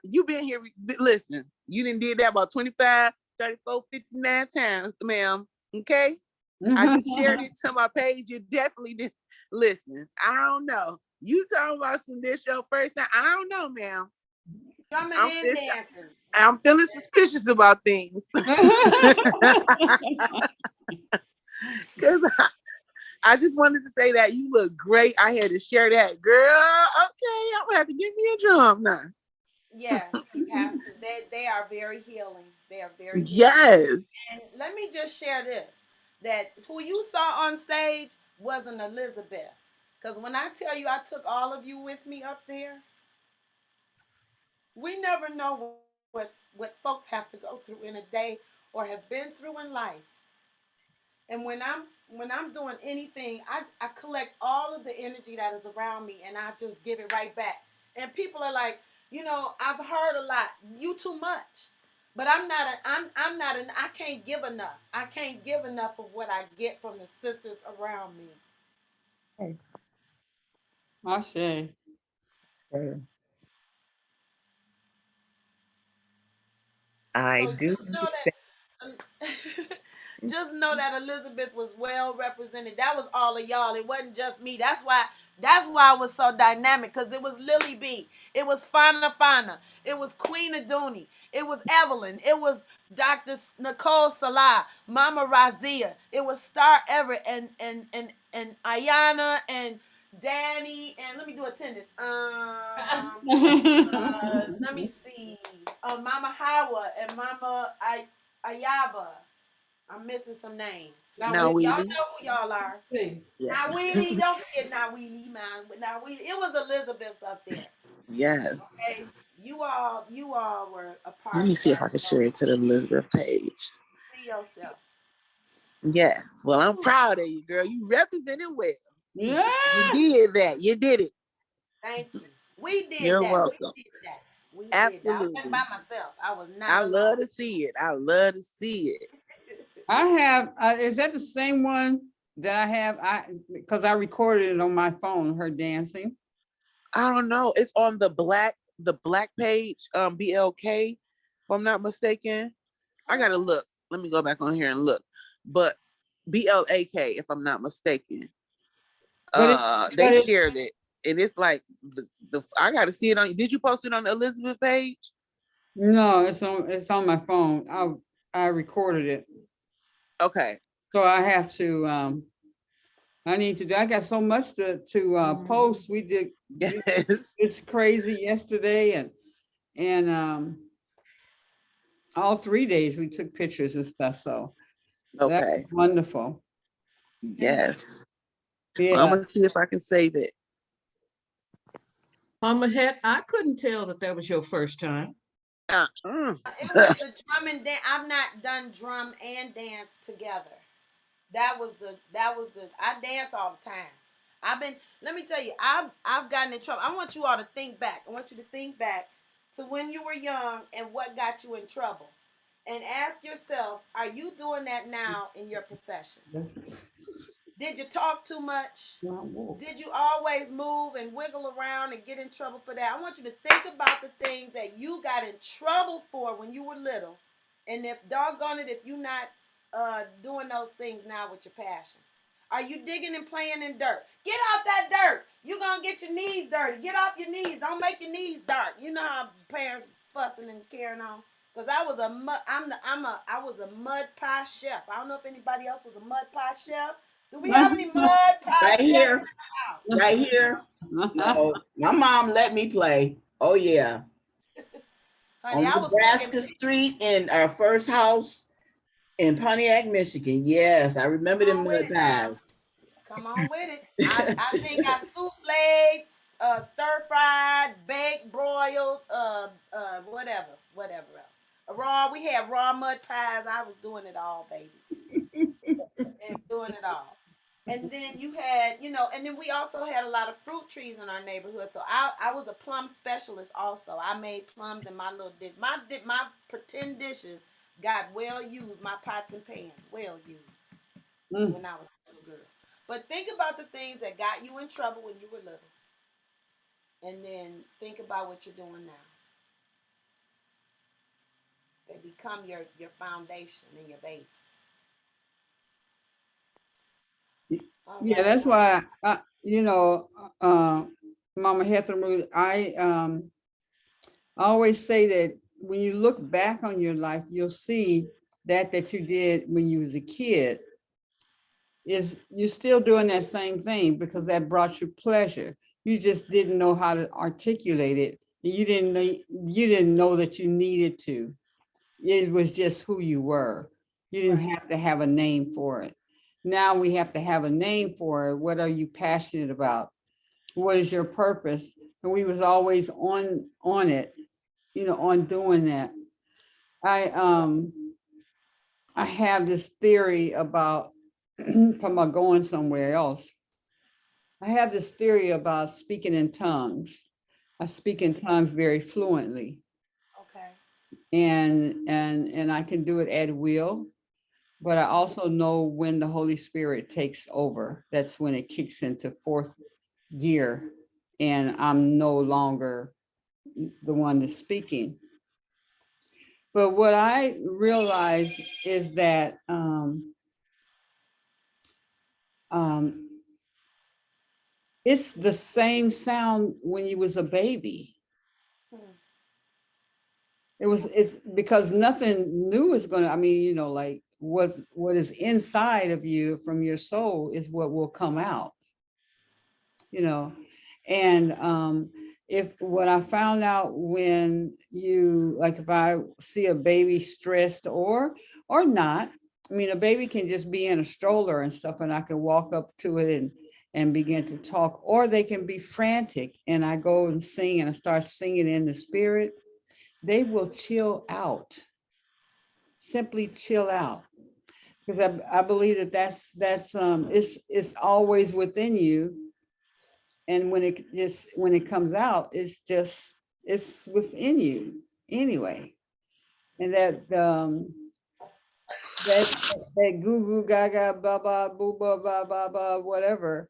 You been here. Listen, you didn't did that about 25, 34, 59 times, ma'am. Okay? I just shared it to my page. You definitely did. Listen, I don't know. You talking about this your first time? I don't know, ma'am. Drumming and dancing. I'm feeling suspicious about things. Because I just wanted to say that you look great. I had to share that. Girl, okay, I'm gonna have to give me a drum now. Yes, you have to. They are very healing. They are very healing. Yes. And let me just share this. That who you saw on stage wasn't Elizabeth. Because when I tell you I took all of you with me up there, we never know what folks have to go through in a day or have been through in life. And when I'm doing anything, I collect all of the energy that is around me and I just give it right back. And people are like, I've heard a lot. You too much. But I'm not an I can't give enough. I can't give enough of what I get from the sisters around me. Ashe. I So do. just know that Elizabeth was well represented. That was all of y'all. It wasn't just me. That's why it was so dynamic, because it was Lily B. It was Fana. It was Queen Aduni. It was Evelyn. It was Dr. Nicole Salah, Mama Raziya. It was Star Everett and Ayana and Danny, and let me do attendance. Let me see. Mama Hawa and Mama Ayaba. I'm missing some names. Now, But y'all Wheelie. know who y'all are. Yeah. Now Wheelie, don't forget Now Wheelie, man. Now Wheelie, it was Elizabeth's up there. Yes. Okay, you all were a part Let of me see if I that. can So share it to the Elizabeth page. see yourself. Yes. Well, I'm proud of you, girl. You represented well. Yeah. You did that. You did it. Thank you. We did You're that. welcome. We did that. We did that. I Absolutely. wasn't by myself. I was not I alone. love to see it. I love to see it. I have, is that the same one that I have? Because I recorded it on my phone, her dancing. I don't know. It's on the black page, BLK, if I'm not mistaken. I gotta look. Let me go back on here and look. But BLAK, if I'm not mistaken. They shared it. And it's like the I gotta see it on. Did you post it on the Elizabeth page? No, it's on my phone. I recorded it. Okay. So I have to I need to do. I got so much to post. We did Yes. it's crazy yesterday and all 3 days we took pictures and stuff. So Okay. that was wonderful. Yes. Yeah. Well, I'm gonna see if I can save it. Mama Het, I couldn't tell that was your first time. It was the drum and dance. I've not done drum and dance together. That was the I dance all the time. Let me tell you, I've gotten in trouble. I want you all to think back. I want you to think back to when you were young and what got you in trouble. And ask yourself, are you doing that now in your profession? Did you talk too much? Did you always move and wiggle around and get in trouble for that? I want you to think about the things that you got in trouble for when you were little And if doggone it, if you're not doing those things now with your passion, are you digging and playing in dirt? Get out that dirt. You're gonna get your knees dirty. Get off your knees. Don't make your knees dark. You know how parents fussing and carrying on. Cause I was a mud pie chef. I don't know if anybody else was a mud pie chef. Do we have any mud pie Right chefs in here, the house? right here. No, my mom let me play. Oh yeah, Honey, on I was playing. Nebraska Street in our first house in Pontiac, Michigan. Yes, I remember Come them on with mud it now. pies. Come on with it. I think I souffled, stir fried, baked, broiled, whatever else. Raw. We had raw mud pies. I was doing it all, baby, and doing it all. And then you had, and then we also had a lot of fruit trees in our neighborhood. So I was a plum specialist also. I made plums in my little dish. My pretend dishes got well used. My pots and pans well used when I was a little girl. But think about the things that got you in trouble when you were little. And then think about what you're doing now. They become your foundation and your base. All Yeah, right. that's why, Mama Hetheru, I always say that when you look back on your life, you'll see that you did when you was a kid is you're still doing that same thing because that brought you pleasure. You just didn't know how to articulate it. You didn't know that you needed to. It was just who you were. You didn't have to have a name for it. Now we have to have a name for it. What are you passionate about? What is your purpose? And we was always on it, on doing that. I have this theory about talking about going somewhere else. I have this theory about speaking in tongues. I speak in tongues very fluently, Okay. and I can do it at will. But I also know when the Holy Spirit takes over. That's when it kicks into fourth gear, and I'm no longer the one that's speaking. But what I realize is that it's the same sound when you was a baby. It's because nothing new is going to, like what is inside of you from your soul is what will come out, and if what I found out when if I see a baby stressed or not, a baby can just be in a stroller and stuff, and I can walk up to it and begin to talk, or they can be frantic and I go and sing and I start singing in the spirit. They will chill out, simply chill out, because I believe that's it's always within you, and when it comes out, it's within you anyway, and that goo goo gaga ba ba boo ba ba ba ba whatever.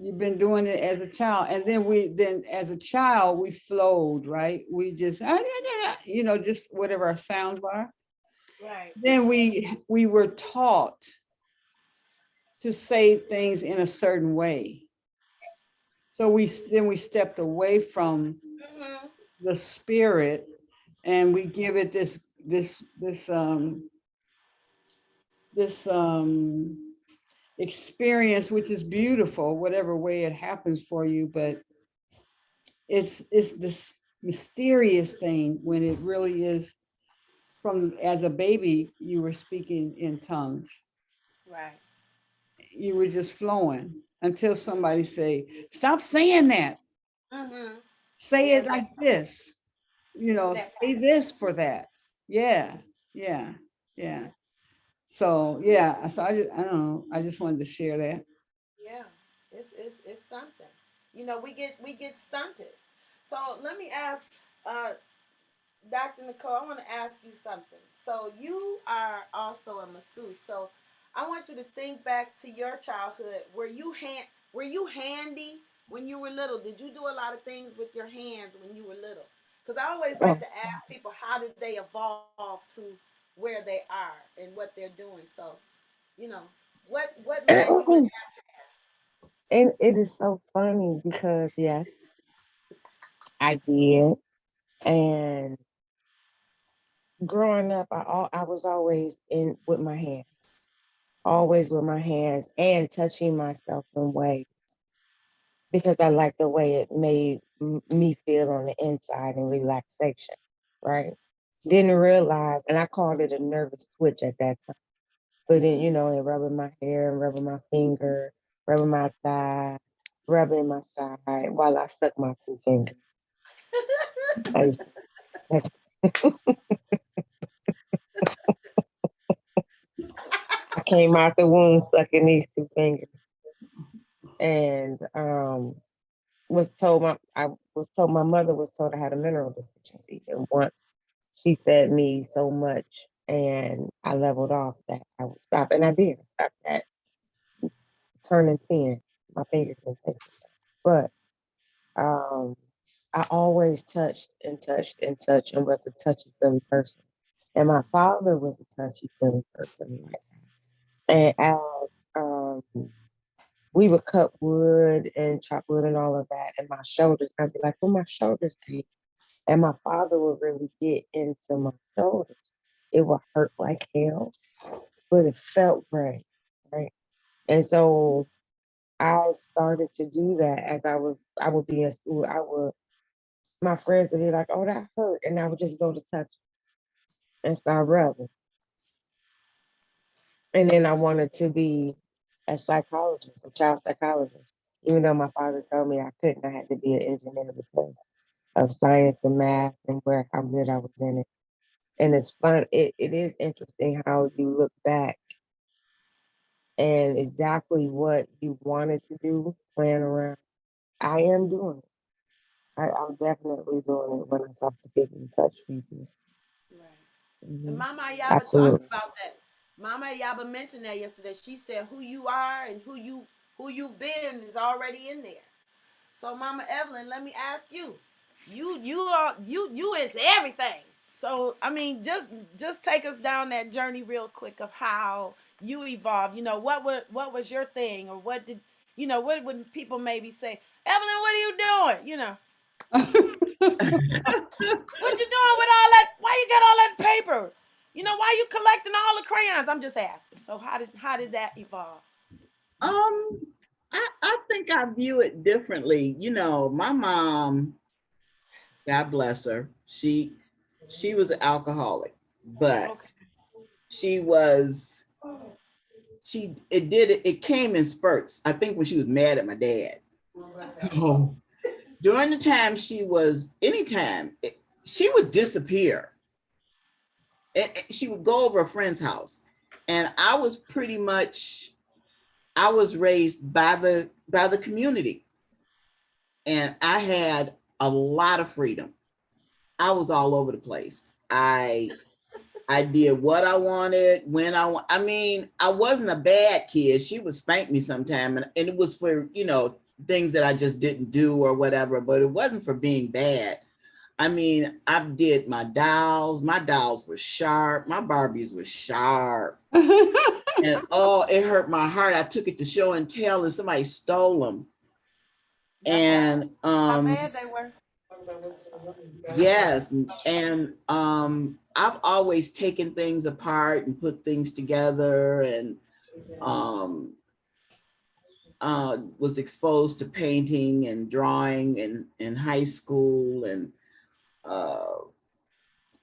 You've been doing it as a child, and then as a child we flowed, right? We just just whatever our sounds are. Right. Then we were taught to say things in a certain way. So we stepped away from the spirit, and we give it this experience, which is beautiful, whatever way it happens for you, but it's this mysterious thing when it really is from as a baby, you were speaking in tongues. Right. You were just flowing until somebody say, stop saying that. Say it like this, say this for that. Yeah. So I don't know. I just wanted to share that. Yeah, it's something. We get stunted. So let me ask, uh, Dr. Nicole. I want to ask you something. So you are also a masseuse. So I want you to think back to your childhood. Were you handy when you were little? Did you do a lot of things with your hands when you were little? Because I always like Oh, to ask people how did they they evolve to where they are and what they're doing. So, you know, what led you in And it is so funny because yes, I did. And growing up, I was always in with my hands, always with my hands and touching myself in ways because I like the way it made me feel on the inside and relaxation, right? Didn't realize, and I called it a nervous twitch at that time. But then, and rubbing my hair and rubbing my finger, rubbing my thigh, rubbing my side while I suck my two fingers. I used I came out the womb sucking these two fingers, and I was told my mother was told I had a mineral deficiency, and once she fed me so much, and I leveled off that I would stop, and I did stop that turning 10. My fingers didn't taste the same, but I always touched and touched and touched and was a touchy feely person. And my father was a touchy feely person. And as we would cut wood and chop wood and all of that, and my shoulders, I'd be like, oh, my shoulders ache. And my father would really get into my shoulders. It would hurt like hell, but it felt great, right? And so I started to do that as I would be in school. My friends would be like, oh, that hurt. And I would just go to touch and start rubbing. And then I wanted to be a psychologist, a child psychologist. Even though my father told me I couldn't, I had to be an engineer because of science and math and how good I was in it. And it's fun. It is interesting how you look back and exactly what you wanted to do, playing around. I am doing it. I'm definitely doing it when I talk to people and touch people. right? And Mhm. Mama Yaba talked Absolutely. about that. Mama Yaba mentioned that yesterday. She said who you are and who you've been is already in there. So Mama Evelyn, let me ask you. You into everything. So I mean, just take us down that journey real quick of how you evolved. What was your thing, or what did what would people maybe say, Evelyn, what are you doing? What you doing with all that? Why you got all that paper? Why you collecting all the crayons? I'm just asking. So how did that evolve? Um, I think I view it differently. My mom, God bless her, she was an alcoholic, but Okay. she was it came in spurts. I think when she was mad at my dad. So during the time she would disappear. She would go over a friend's house. And I was raised by the community. And I had a lot of freedom. I was all over the place. I did what I wanted when I want. I mean, I wasn't a bad kid. She would spank me sometime, and it was for things that I just didn't do or whatever. But it wasn't for being bad. I mean, I did my dolls. My dolls were sharp. My Barbies were sharp. And oh, it hurt my heart. I took it to show and tell, and somebody stole them. And How bad they were? yes, and I've always taken things apart and put things together, and um was exposed to painting and drawing in high school, and uh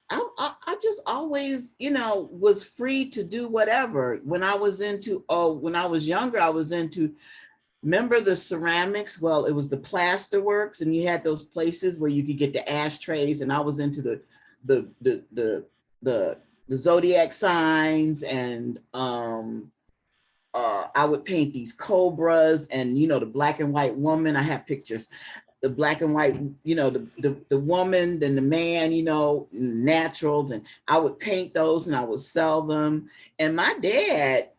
I just always, was free to do whatever. When I was younger, I was into, remember the ceramics? Well, it was the plaster works, and you had those places where you could get the ashtrays, and I was into the zodiac signs, and I would paint these cobras and the black and white woman. I have pictures, the black and white, the woman, then the man, naturals, and I would paint those and I would sell them. And my dad,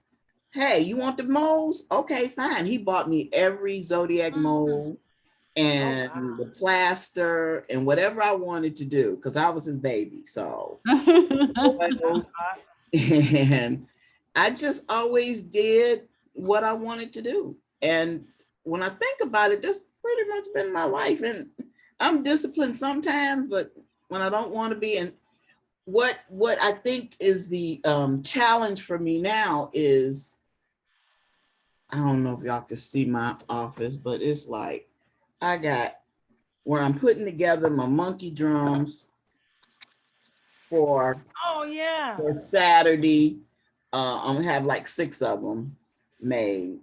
hey, you want the molds? Okay, fine. He bought me every zodiac mold. and wow. the plaster and whatever I wanted to do, because I was his baby. So oils, Awesome. and I just always did what I wanted to do. And when I think about it, that's pretty much been my life. And I'm disciplined sometimes, but when I don't want to be, and what I think is the challenge for me now is, I don't know if y'all can see my office, but it's like I got where I'm putting together my monkey drums for Oh yeah. Saturday. I'm gonna have like 6 of them made,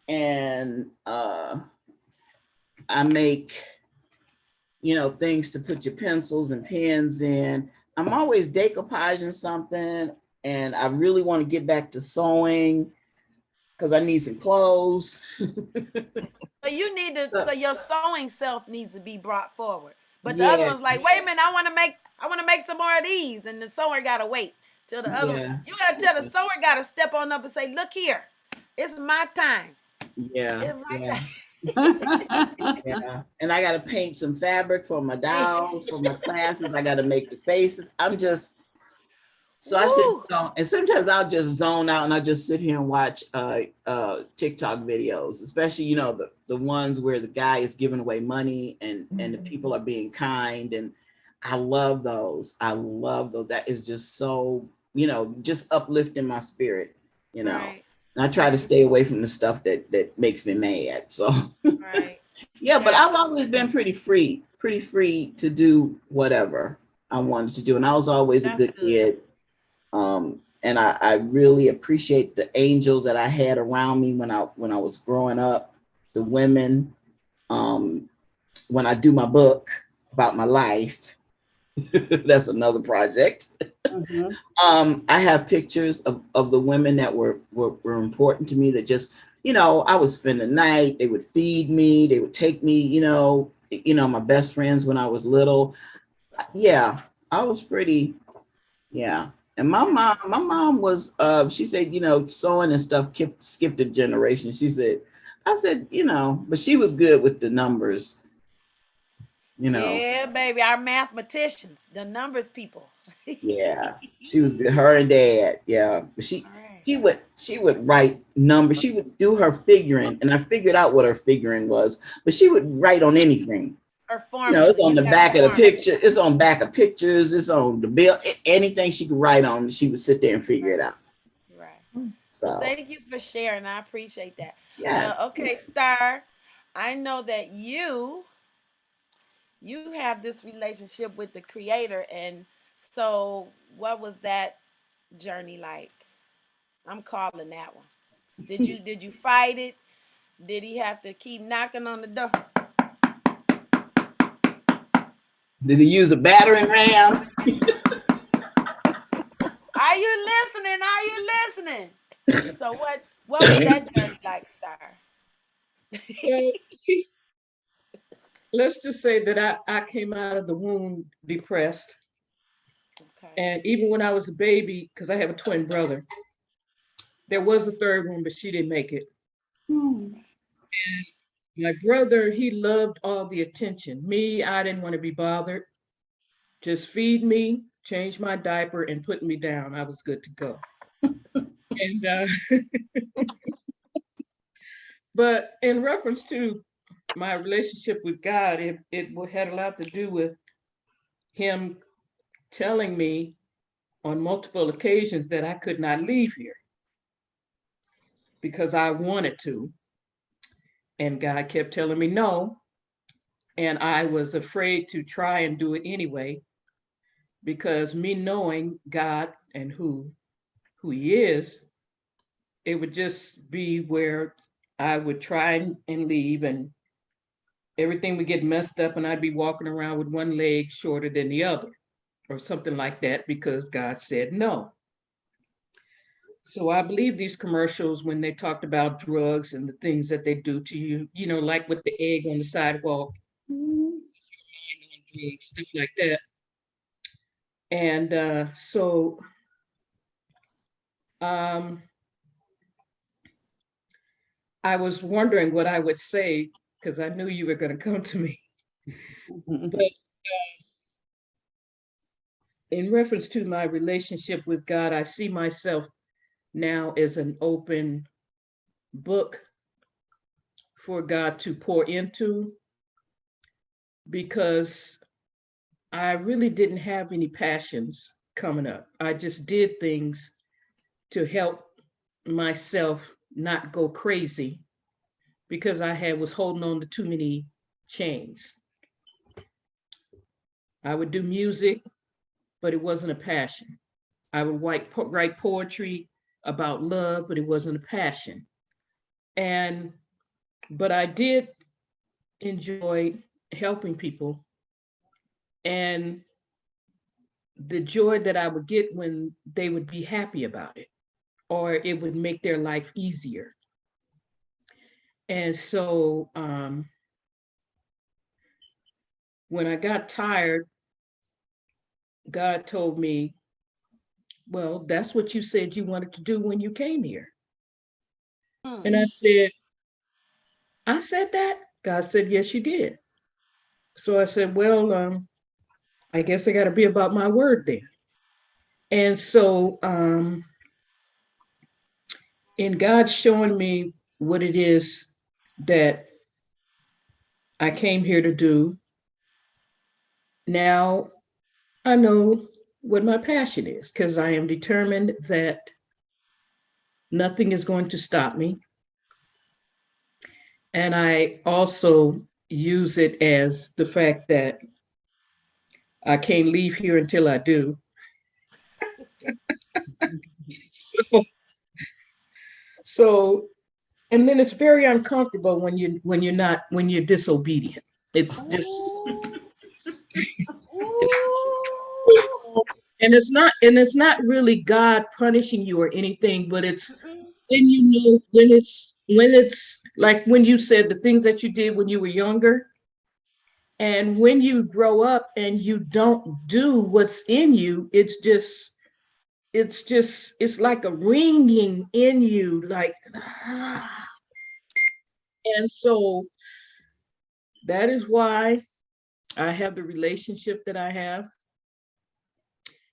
and I make, things to put your pencils and pens in. I'm always decoupaging something, and I really want to get back to sewing because I need some clothes. So you need to. So your sewing self needs to be brought forward. But the other Yeah, one's like, wait a minute, I want to make some more of these, and the sewer gotta wait till the other one. yeah, You gotta tell the sewer gotta step on up and say, look here, it's my time. yeah, It's my yeah, time. yeah. And I got to paint some fabric for my dolls, for my classes. I got to make the faces. So I sit Woo. down, and sometimes I'll just zone out and I just sit here and watch TikTok videos, especially the ones where the guy is giving away money and the people are being kind, and I love those. I love those. That is just so just uplifting my spirit. Right. And I try to stay away from the stuff that makes me mad. So Right. yeah, but Got I've always been pretty free to do whatever I wanted to do, and I was always a That's good good. kid. And I really appreciate the angels that I had around me when I was growing up, the women. When I do my book about my life, that's another project. Mhm. I have pictures of the women that were important to me, that just, I would spend the night, they would feed me, they would take me, my best friends when I was little. Yeah, I was pretty, yeah. And my mom was, she said, sewing and stuff skipped a generation. I said, but she was good with the numbers, you know. Yeah, baby, our mathematicians, the numbers people. Yeah, she was good. Her and dad, yeah. But All right. she would write numbers. She would do her figuring, and I figured out what her figuring was. But she would write on anything. Her formula. It's on You the got her back of the formula. picture. It's on back of pictures. It's on the bill. Anything she could write on, she would sit there and figure it out. Right. Well, So thank you for sharing. I appreciate that. yes. Okay, Star. I know that you have this relationship with the creator, and so what was that journey like? I'm calling that one. Did you fight it? Did he have to keep knocking on the door? Did he use a battering ram? Are you listening? Are you listening? So what was that journey like, Star? Well, let's just say that I came out of the womb depressed. Okay. And even when I was a baby, because I have a twin brother, there was a third one, but she didn't make it. Hmm. My brother, he loved all the attention. Me, I didn't want to be bothered. Just feed me, change my diaper, and put me down. I was good to go. And but in reference to my relationship with God, it had a lot to do with him telling me on multiple occasions that I could not leave here because I wanted to. And God kept telling me no. And I was afraid to try and do it anyway, because me knowing God and who he is, it would just be where I would try and leave, and everything would get messed up, and I'd be walking around with one leg shorter than the other or something like that because God said no. So I believe these commercials when they talked about drugs and the things that they do to you, like with the egg on the sidewalk, drugs, stuff like that. And so um, I was wondering what I would say because I knew you were going to come to me. Mhm. But in reference to my relationship with God, I see myself now as an open book for God to pour into, because I really didn't have any passions coming up. I just did things to help myself not go crazy because was holding on to too many chains. I would do music, but it wasn't a passion. I would write poetry about love, but it wasn't a passion. And but I did enjoy helping people, and the joy that I would get when they would be happy about it, or it would make their life easier. And so when I got tired, God told me, well, that's what you said you wanted to do when you came here. And I said that? God said, yes, you did. So I said, well, I guess I got to be about my word then. And so in God showing me what it is that I came here to do, now I know what my passion is, because I am determined that nothing is going to stop me. And I also use it as the fact that I can't leave here until I do. So, so and then it's very uncomfortable when you're disobedient. It's just Ooh. it's Ooh. and it's not really God punishing you or anything, but it's Mm-mm. then you know when it's like when you said the things that you did when you were younger, and when you grow up and you don't do what's in you, it's like a ringing in you, like and so that is why I have the relationship that I have,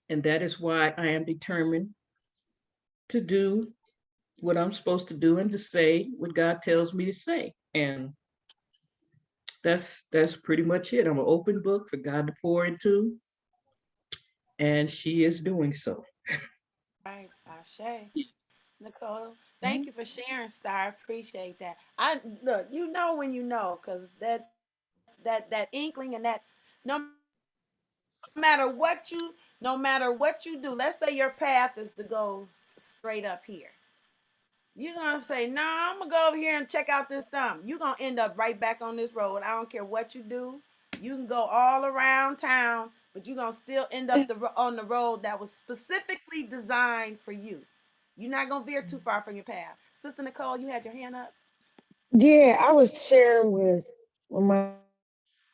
and that is why I am determined to do what I'm supposed to do and to say what God tells me to say. And that's pretty much it. I'm an open book for God to pour into, and she is doing so. Right, Ashe. Nicole, thank you for sharing, Star. I appreciate that. I look, you know when you know, cause that inkling and that no matter what you do, let's say your path is to go straight up here. You're gonna say, nah, I'm gonna go over here and check out this thumb. You're gonna end up right back on this road. I don't care what you do. You can go all around town, but you're gonna still end up on the road that was specifically designed for you. You're not gonna veer too far from your path. Sister Nicole, you had your hand up. Yeah, I was sharing with my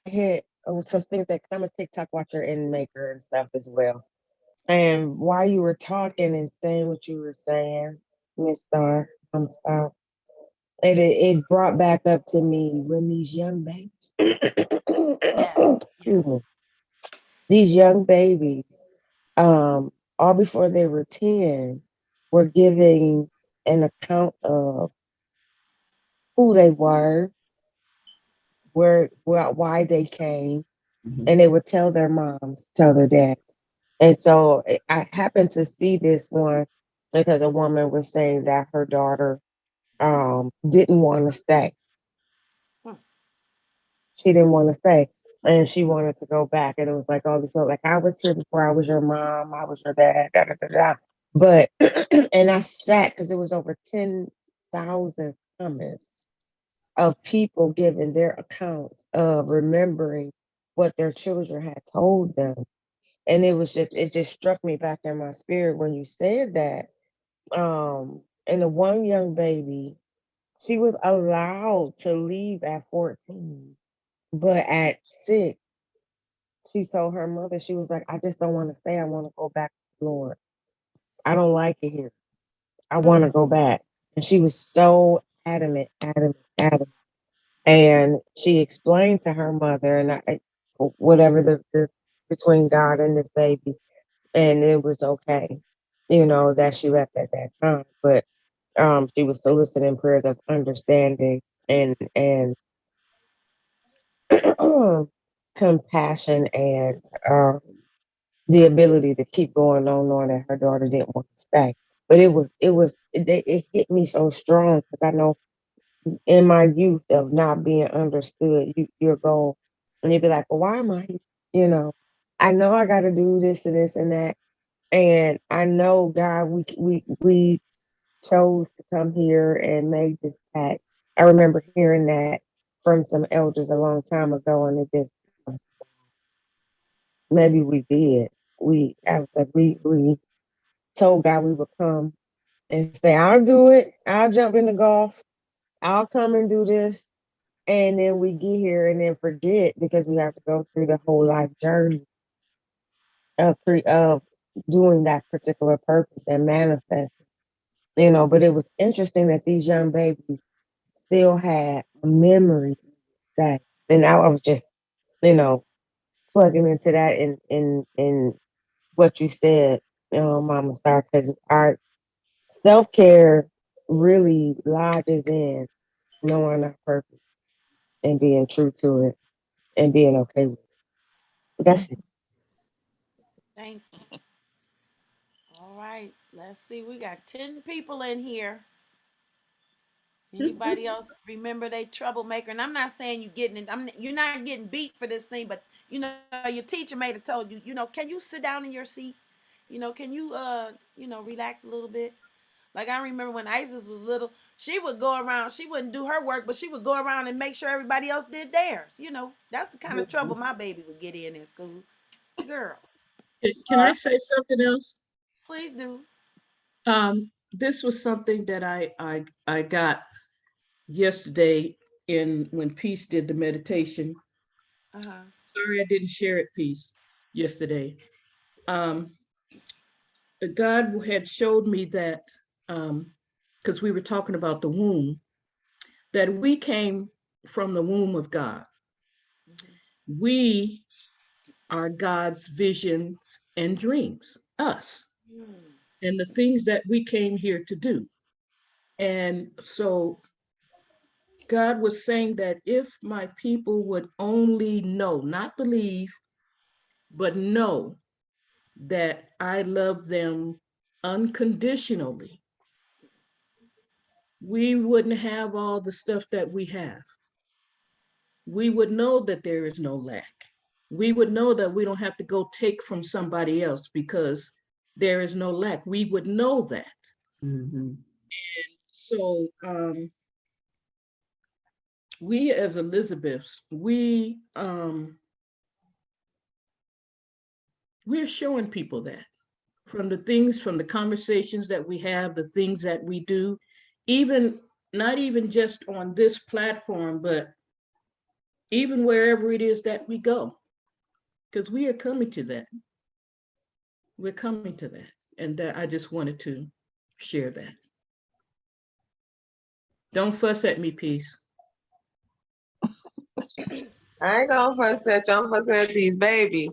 head with some things that 'cause I'm a TikTok watcher and maker and stuff as well. And while you were talking and saying what you were saying, Miss Star, Star, it brought back up to me when these young babies, Yes. Yeah. excuse me, these young babies, all before they were 10, were giving an account of who they were, why they came, and they would tell their moms, tell their dads. And so I happened to see this one because a woman was saying that her daughter didn't want to stay. Hmm. She didn't want to stay. And she wanted to go back. And it was like all this, like, I was here before I was your mom, I was your dad, da da da da. But, and I sat because it was over 10,000 comments of people giving their accounts of remembering what their children had told them. And it just struck me back in my spirit when you said that. And the one young baby, she was allowed to leave at 14, but at 6, she told her mother, she was like, I just don't want to stay. I want to go back to the Lord. I don't like it here. I want to go back. And she was so adamant, adamant, adamant. And she explained to her mother, and whatever the between God and this baby, and it was okay, that she left at that time. But she was soliciting prayers of understanding and compassion and the ability to keep going on, knowing that her daughter didn't want to stay. But it hit me so strong because I know in my youth of not being understood, you're going and you'd be like, well, why am I here? You know, I know I got to do this and this and that, and I know God, we chose to come here and make this pact. I remember hearing that from some elders a long time ago, and it just maybe we did. I was like, we told God we would come and say, I'll do it. I'll jump in the golf. I'll come and do this. And then we get here and then forget because we have to go through the whole life journey of doing that particular purpose and manifest. But it was interesting that these young babies still had a memory that, and I was just, you know, plugging into that in what you said, Mama Star, because our self care really lodges in knowing our purpose and being true to it and being okay with it. That's it. Thank you. All right. Let's see. We got 10 people in here. Anybody else remember they troublemaker? And I'm not saying you getting it. You're not getting beat for this thing, but your teacher may have told you, can you sit down in your seat? Can you relax a little bit? Like I remember when Isis was little, she would go around, she wouldn't do her work, but she would go around and make sure everybody else did theirs. That's the kind of trouble my baby would get in school. Girl, Can I say something else? please do. This was something that I got yesterday in when Peace did the meditation. Uh-huh. Sorry I didn't share it, Peace, yesterday. Um, God had showed me that because we were talking about the womb, that we came from the womb of God. We are God's visions and dreams, us, Mm-hmm. and the things that we came here to do. And so God was saying that if my people would only know, not believe, but know that I love them unconditionally, we wouldn't have all the stuff that we have. We would know that there is no lack. We would know that we don't have to go take from somebody else because there is no lack. We would know that. Mhm. So we as Elizabeths, we're showing people that from the things, from the conversations that we have, the things that we do, even not even just on this platform, but even wherever it is that we go, because we are coming to that. We're coming to that. And that I just wanted to share that. Don't fuss at me, Peace. I ain't gonna fuss at you. I'm fussing at these babies.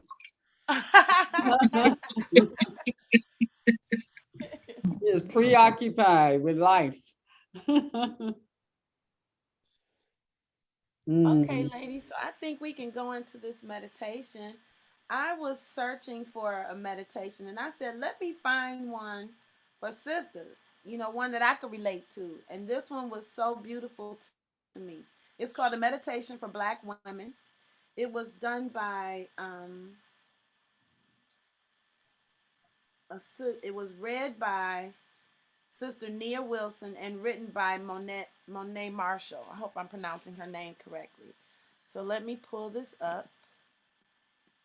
Is preoccupied with life. Okay, Mm. ladies, so I think we can go into this meditation. I was searching for a meditation and I said, let me find one for sisters, one that I could relate to. And this one was so beautiful to me. It's called a meditation for Black women. It was done by it was read by Sister Nia Wilson and written by Monet Marshall. I hope I'm pronouncing her name correctly. So let me pull this up.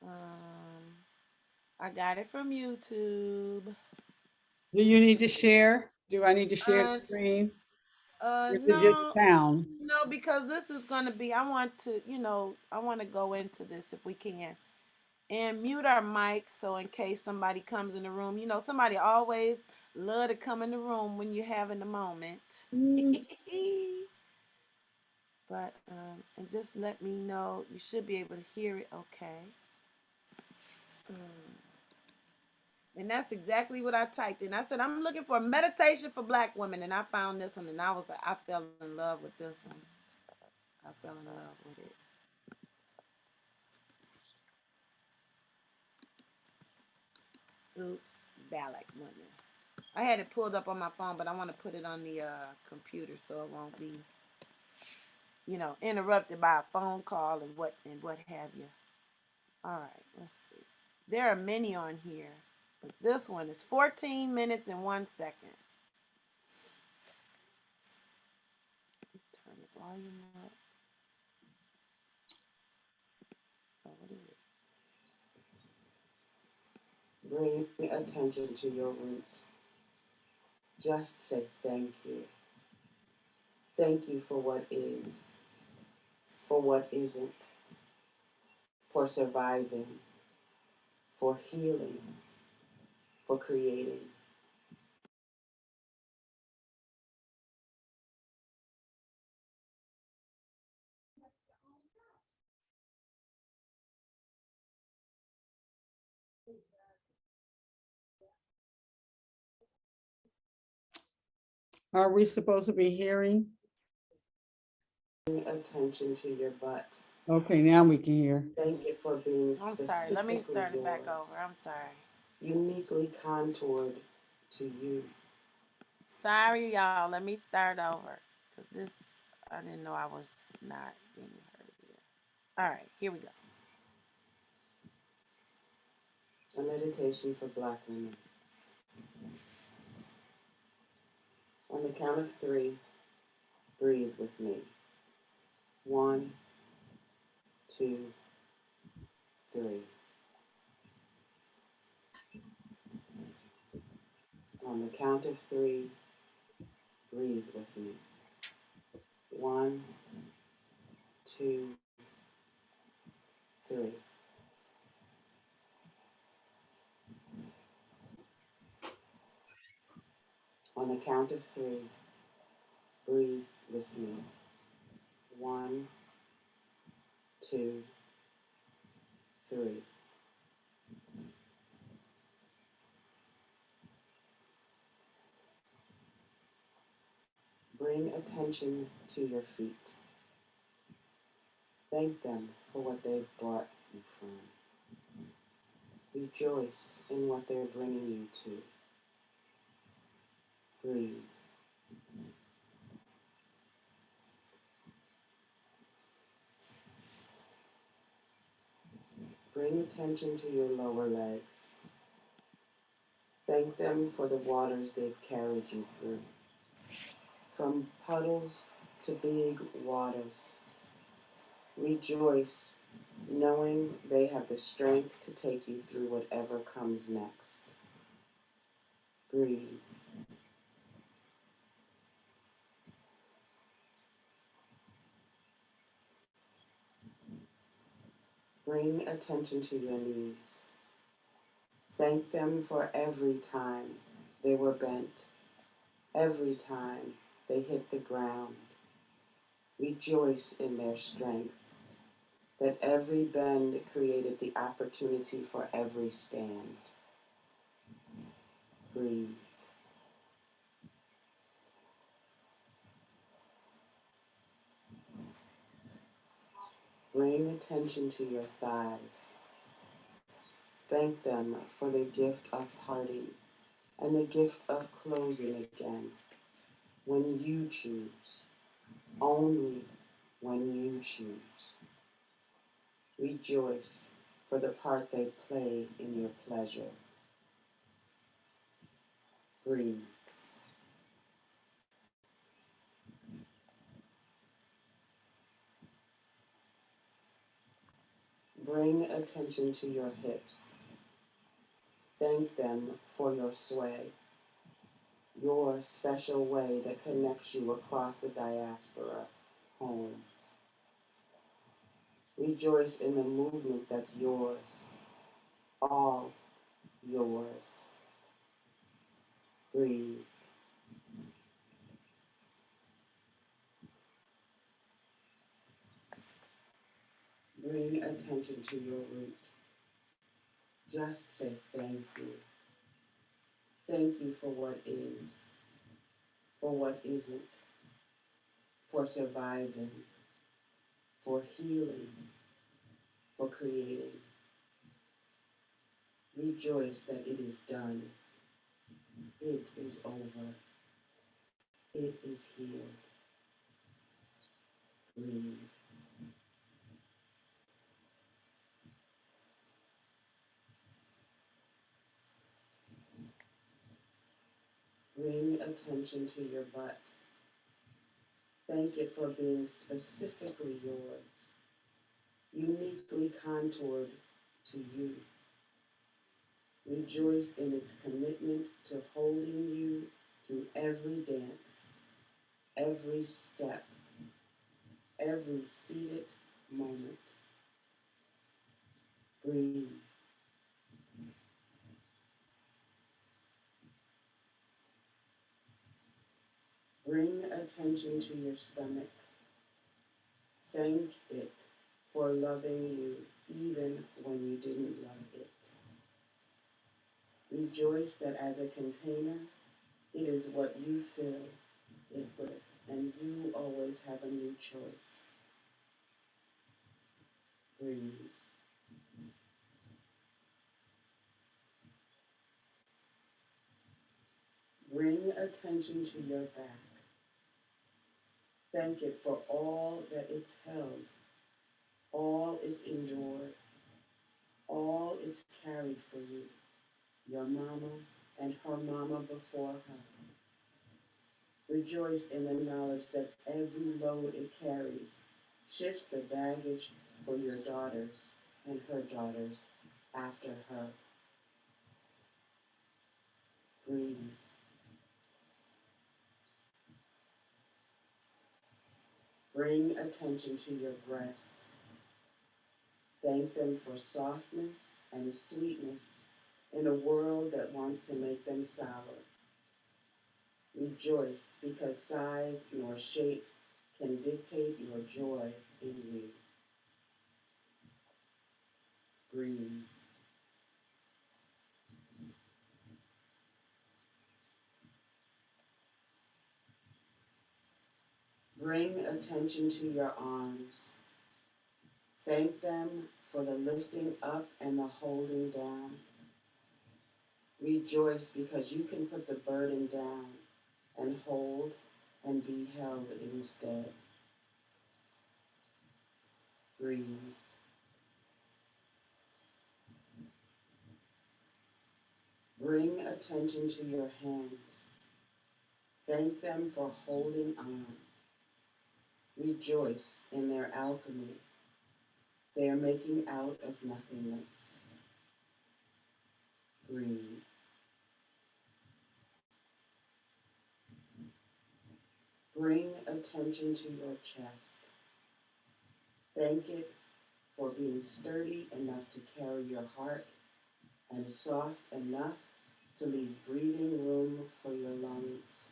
Um, I got it from YouTube. Do you need to share? Do I need to share the Uh, screen? Or is it just no, sound? no, because this is gonna be. I want to, I want to go into this if we can, and mute our mics so in case somebody comes in the room. Somebody always love to come in the room when you're having a moment. Mm. But and just let me know. You should be able to hear it okay. And that's exactly what I typed in. I said, I'm looking for meditation for Black women. And I found this one. And I was like, I fell in love with this one. I fell in love with it. Oops, Black women. I had it pulled up on my phone, but I want to put it on the computer so it won't be, interrupted by a phone call and what have you. All right, let's see. There are many on here, but this one is 14 minutes and 1 second. Turn the volume up. Oh, what is it? Bring attention to your root. Just say thank you. Thank you for what is, for what isn't, for surviving, for healing, for creating. Are we supposed to be hearing? Bring attention to your butt. Okay, now we can hear. Thank it for being specifically I'm sorry. Let me start it back yours, over. I'm sorry. uniquely contoured to you. Sorry, y'all. Let me start over. Cause this, I didn't know I was not being heard here. All right, here we go. A meditation for Black women. On the count of 3, breathe with me. 1, 2, 3. On the count of 3, breathe with me. 1, 2, 3. On the count of 3, breathe with me. 1, 2, 3. Bring attention to your feet. Thank them for what they've brought you from. Rejoice in what they're bringing you to. Breathe. Bring attention to your lower legs. Thank them for the waters they've carried you through. From puddles to big waters. Rejoice knowing they have the strength to take you through whatever comes next. Breathe. Bring attention to your knees. Thank them for every time they were bent, every time they hit the ground. Rejoice in their strength, that every bend created the opportunity for every stand. Breathe. Bring attention to your thighs. Thank them for the gift of parting and the gift of closing again when you choose, only when you choose. Rejoice for the part they play in your pleasure. Breathe. Bring attention to your hips. Thank them for your sway, your special way that connects you across the diaspora home. Rejoice in the movement that's yours, all yours. Breathe. attention to your root. Just say thank you. Thank you for what is, for what isn't, for surviving, for healing, for creating. Rejoice that it is done. It is over. It is healed. Breathe. Bring attention to your butt. Thank it for being specifically yours, uniquely contoured to you. Rejoice in its commitment to holding you through every dance, every step, every seated moment. Breathe. Bring attention to your stomach. Thank it for loving you even when you didn't love it. Rejoice that as a container, it is what you fill it with, and you always have a new choice. Breathe. Bring attention to your back. Thank it for all that it's held, all it's endured, all it's carried for you, your mama and her mama before her. Rejoice in the knowledge that every load it carries shifts the baggage for your daughters and her daughters after her. Breathe. Bring attention to your breasts. Thank them for softness and sweetness in a world that wants to make them sour. Rejoice because size nor shape can dictate your joy in you. Breathe. Bring attention to your arms. Thank them for the lifting up and the holding down. Rejoice because you can put the burden down and hold and be held instead. Breathe. Bring attention to your hands. Thank them for holding on. Rejoice in their alchemy. They are making out of nothingness. Breathe. Bring attention to your chest. Thank it for being sturdy enough to carry your heart and soft enough to leave breathing room for your lungs.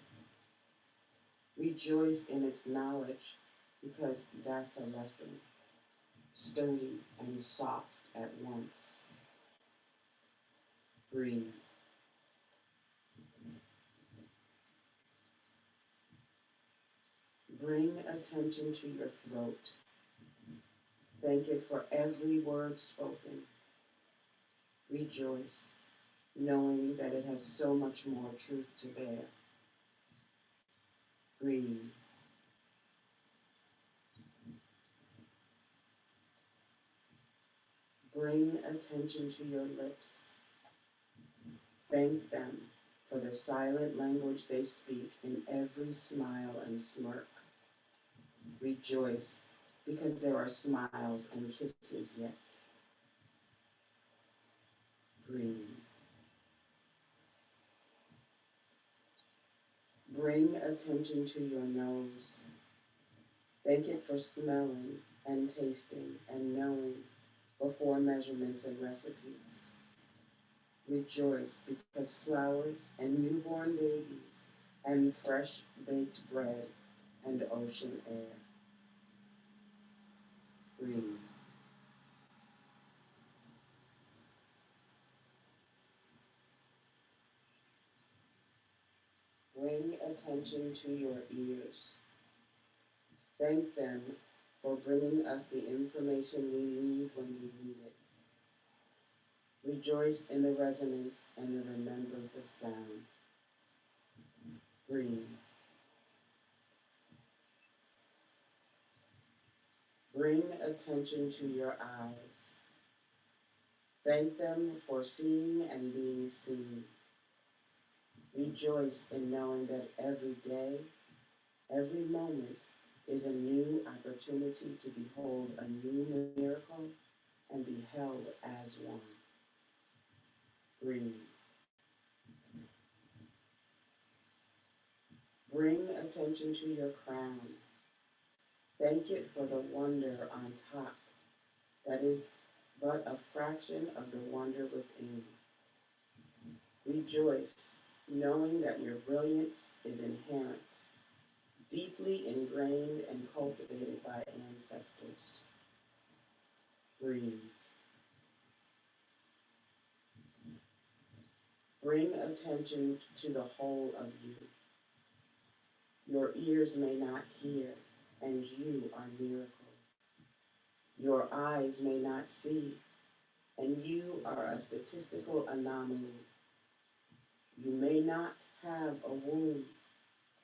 Rejoice in its knowledge because that's a lesson. Sturdy and soft at once. Breathe. Bring attention to your throat. Thank it for every word spoken. Rejoice, knowing that it has so much more truth to bear. Breathe. Bring attention to your lips. Thank them for the silent language they speak in every smile and smirk. Rejoice, because there are smiles and kisses yet. Breathe. Bring attention to your nose. Thank it for smelling and tasting and knowing before measurements and recipes. Rejoice because flowers and newborn babies and fresh baked bread and ocean air. Breathe. Bring attention to your ears. Thank them for bringing us the information we need when we need it. Rejoice in the resonance and the remembrance of sound. Breathe. Bring attention to your eyes. Thank them for seeing and being seen. Rejoice in knowing that every day, every moment is a new opportunity to behold a new miracle and be held as one. Breathe. Bring attention to your crown. Thank it for the wonder on top that is but a fraction of the wonder within. Rejoice, knowing that your brilliance is inherent, deeply ingrained and cultivated by ancestors. Breathe. Bring attention to the whole of you. Your ears may not hear, and you are miracle. Your eyes may not see, and you are a statistical anomaly. You may not have a womb,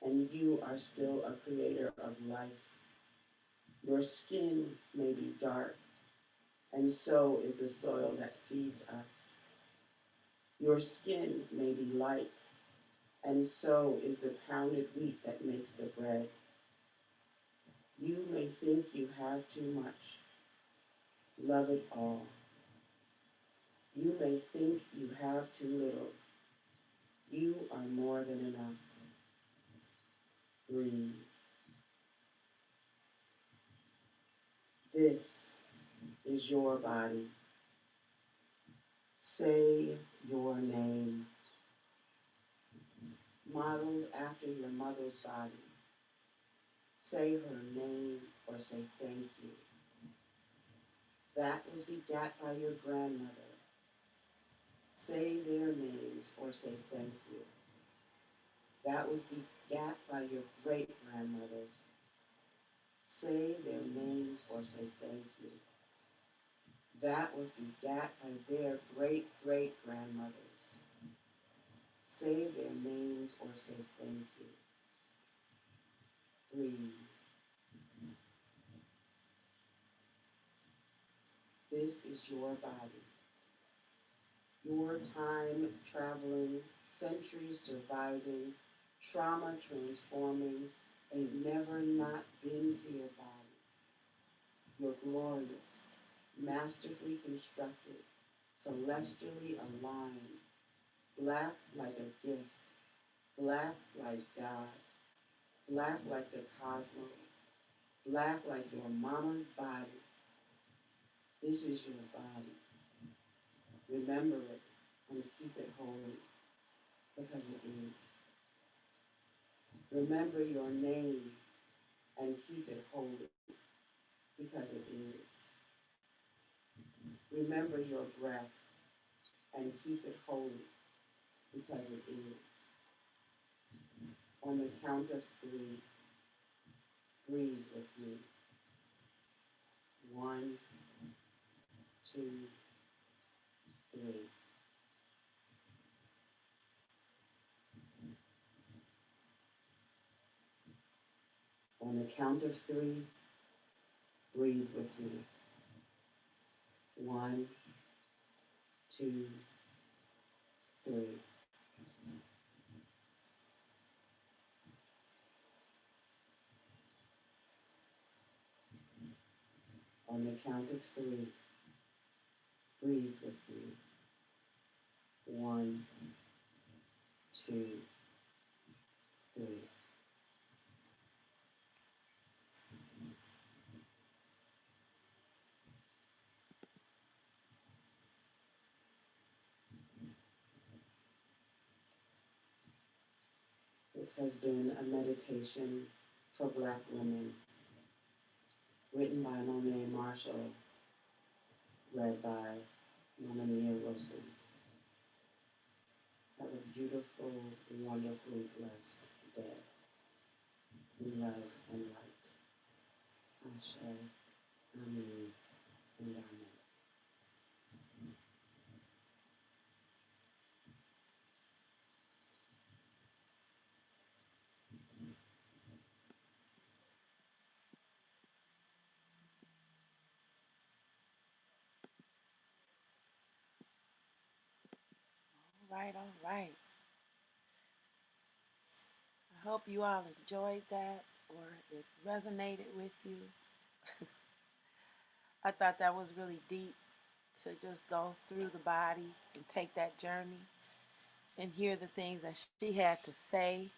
and you are still a creator of life. Your skin may be dark, and so is the soil that feeds us. Your skin may be light, and so is the pounded wheat that makes the bread. You may think you have too much. Love it all. You may think you have too little. You are more than enough. Breathe. This is your body. Say your name. Modeled after your mother's body. Say her name or say thank you. That was begat by your grandmother. Say their names or say thank you. That was begat by your great-grandmothers. Say their names or say thank you. That was begat by their great-great-grandmothers. Say their names or say thank you. Breathe. This is your body. Your time traveling, centuries surviving, trauma transforming, a never not been here body. You're glorious, masterfully constructed, celestially aligned, black like a gift, black like God, black like the cosmos, black like your mama's body. This is your body. Remember it and keep it holy, because it is. Remember your name and keep it holy, because it is. Remember your breath and keep it holy, because it is. On the count of 3, breathe with me. 1, 2, 3. On the count of 3, breathe with me. 1, 2, 3. On the count of 3, breathe with me. 1, 2, 3. This has been a meditation for Black women, written by Monet Marshall, read by Mama Nia Wilson. Have a a beautiful, wonderfully blessed day. Love and light. Ashe, Amen, and Amen. All right, all right. I hope you all enjoyed that or it resonated with you. I thought that was really deep to just go through the body and take that journey and hear the things that she had to say,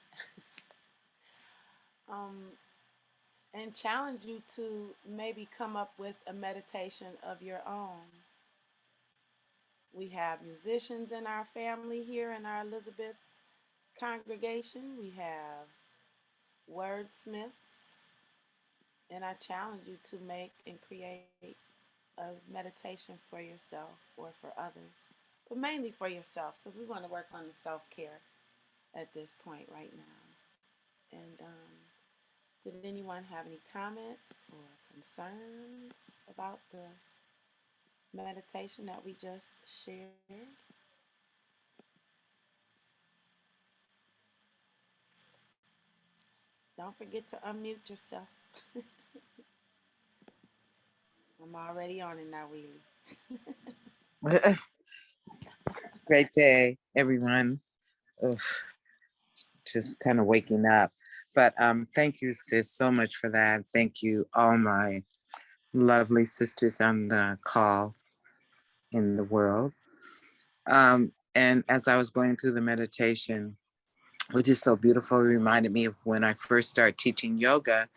um, and challenge you to maybe come up with a meditation of your own. We have musicians in our family here in our Elizabeth congregation. We have wordsmiths, and I challenge you to make and create a meditation for yourself or for others, but mainly for yourself because we want to work on the self care at this point right now. And did anyone have any comments or concerns about the meditation that we just shared? Don't forget to unmute yourself. I'm already on it now, Wheelie. Great day, everyone. Oof, just kind of waking up. But thank you, sis, so much for that. Thank you, all my lovely sisters on the call in the world. And as I was going through the meditation, which is so beautiful, it reminded me of when I first started teaching yoga.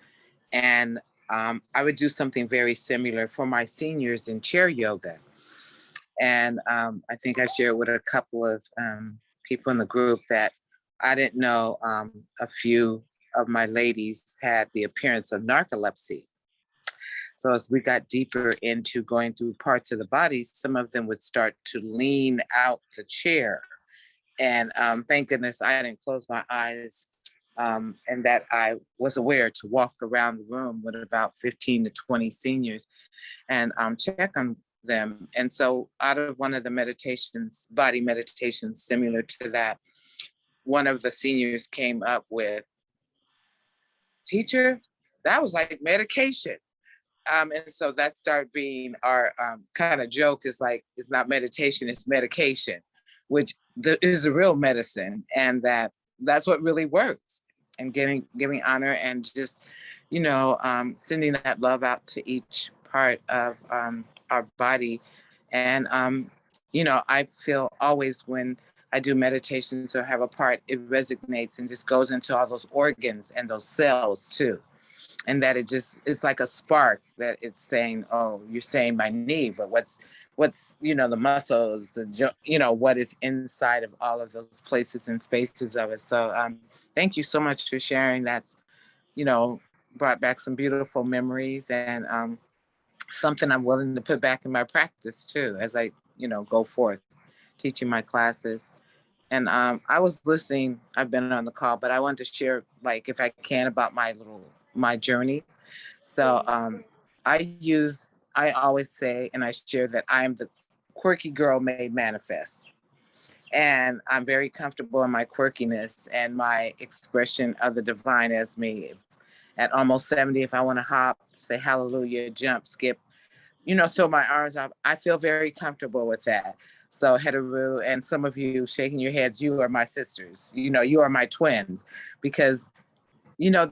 And I would do something very similar for my seniors in chair yoga. And I think I shared with a couple of people in the group that I didn't know a few of my ladies had the appearance of narcolepsy. So as we got deeper into going through parts of the body, some of them would start to lean out the chair. And thank goodness I didn't close my eyes, and that I was aware to walk around the room with about 15 to 20 seniors and check on them. And so out of one of the meditations, body meditations similar to that, one of the seniors came up with, "Teacher, that was like medication." And so that started being our kind of joke, is like, it's not meditation, it's medication, which is the real medicine. And that's what really works. And giving honor and just, sending that love out to each part of our body. And, I feel always when I do meditations or have a part, it resonates and just goes into all those organs and those cells too. And that it's like a spark that it's saying, oh, you're saying my knee, but what's the muscles, what is inside of all of those places and spaces of it. So thank you so much for sharing. That's brought back some beautiful memories, and something I'm willing to put back in my practice too, as I go forth teaching my classes. And I was listening, I've been on the call, but I wanted to share, like, if I can, about my journey. So I always say, and I share, that I'm the quirky girl made manifest. And I'm very comfortable in my quirkiness and my expression of the divine as me. At almost 70, if I want to hop, say hallelujah, jump, skip, throw my arms up, I feel very comfortable with that. So Hetheru, and some of you shaking your heads, you are my sisters. You are my twins, because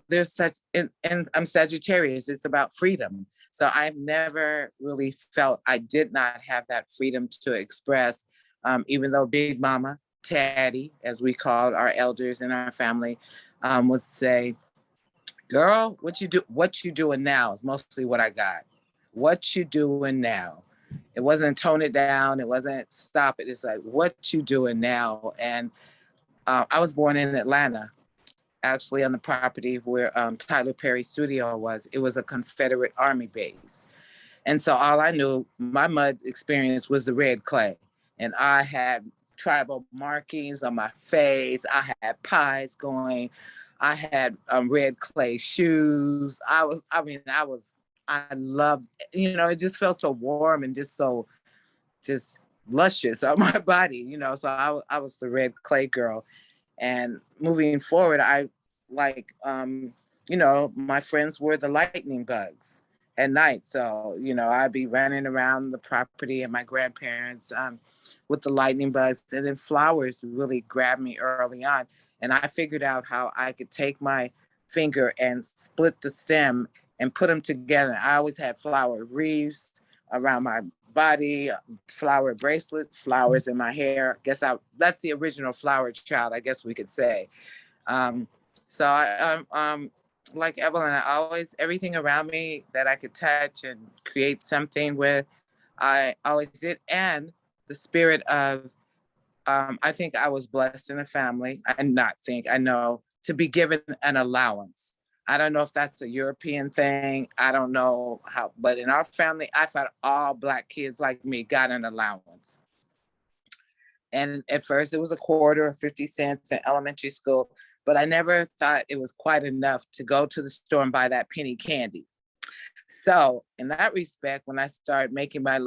there's and I'm Sagittarius, it's about freedom. So I've never really felt I did not have that freedom to express, even though Big Mama, Taddy, as we called our elders in our family, would say, girl, what you doing now is mostly what I got. What you doing now? It wasn't tone it down. It wasn't stop it. It's like, what you doing now? And I was born in Atlanta, actually on the property where Tyler Perry's studio was. It was a Confederate Army base. And so all I knew, my mud experience was the red clay. And I had tribal markings on my face. I had pies going. I had red clay shoes. I loved, it just felt so warm and just luscious on my body, so I was the red clay girl. And moving forward, I like, my friends were the lightning bugs at night. So, I'd be running around the property and my grandparents with the lightning bugs. And then flowers really grabbed me early on. And I figured out how I could take my finger and split the stem and put them together. I always had flower wreaths around my body, flower bracelets, flowers in my hair. That's the original flower child, I guess we could say. So like Evelyn, everything around me that I could touch and create something with, I always did. And the spirit of, I think I was blessed in a family. I know, to be given an allowance. I don't know if that's a European thing. I don't know how, but in our family, I thought all Black kids like me got an allowance. And at first it was a quarter or 50 cents in elementary school, but I never thought it was quite enough to go to the store and buy that penny candy. So in that respect, when I started making my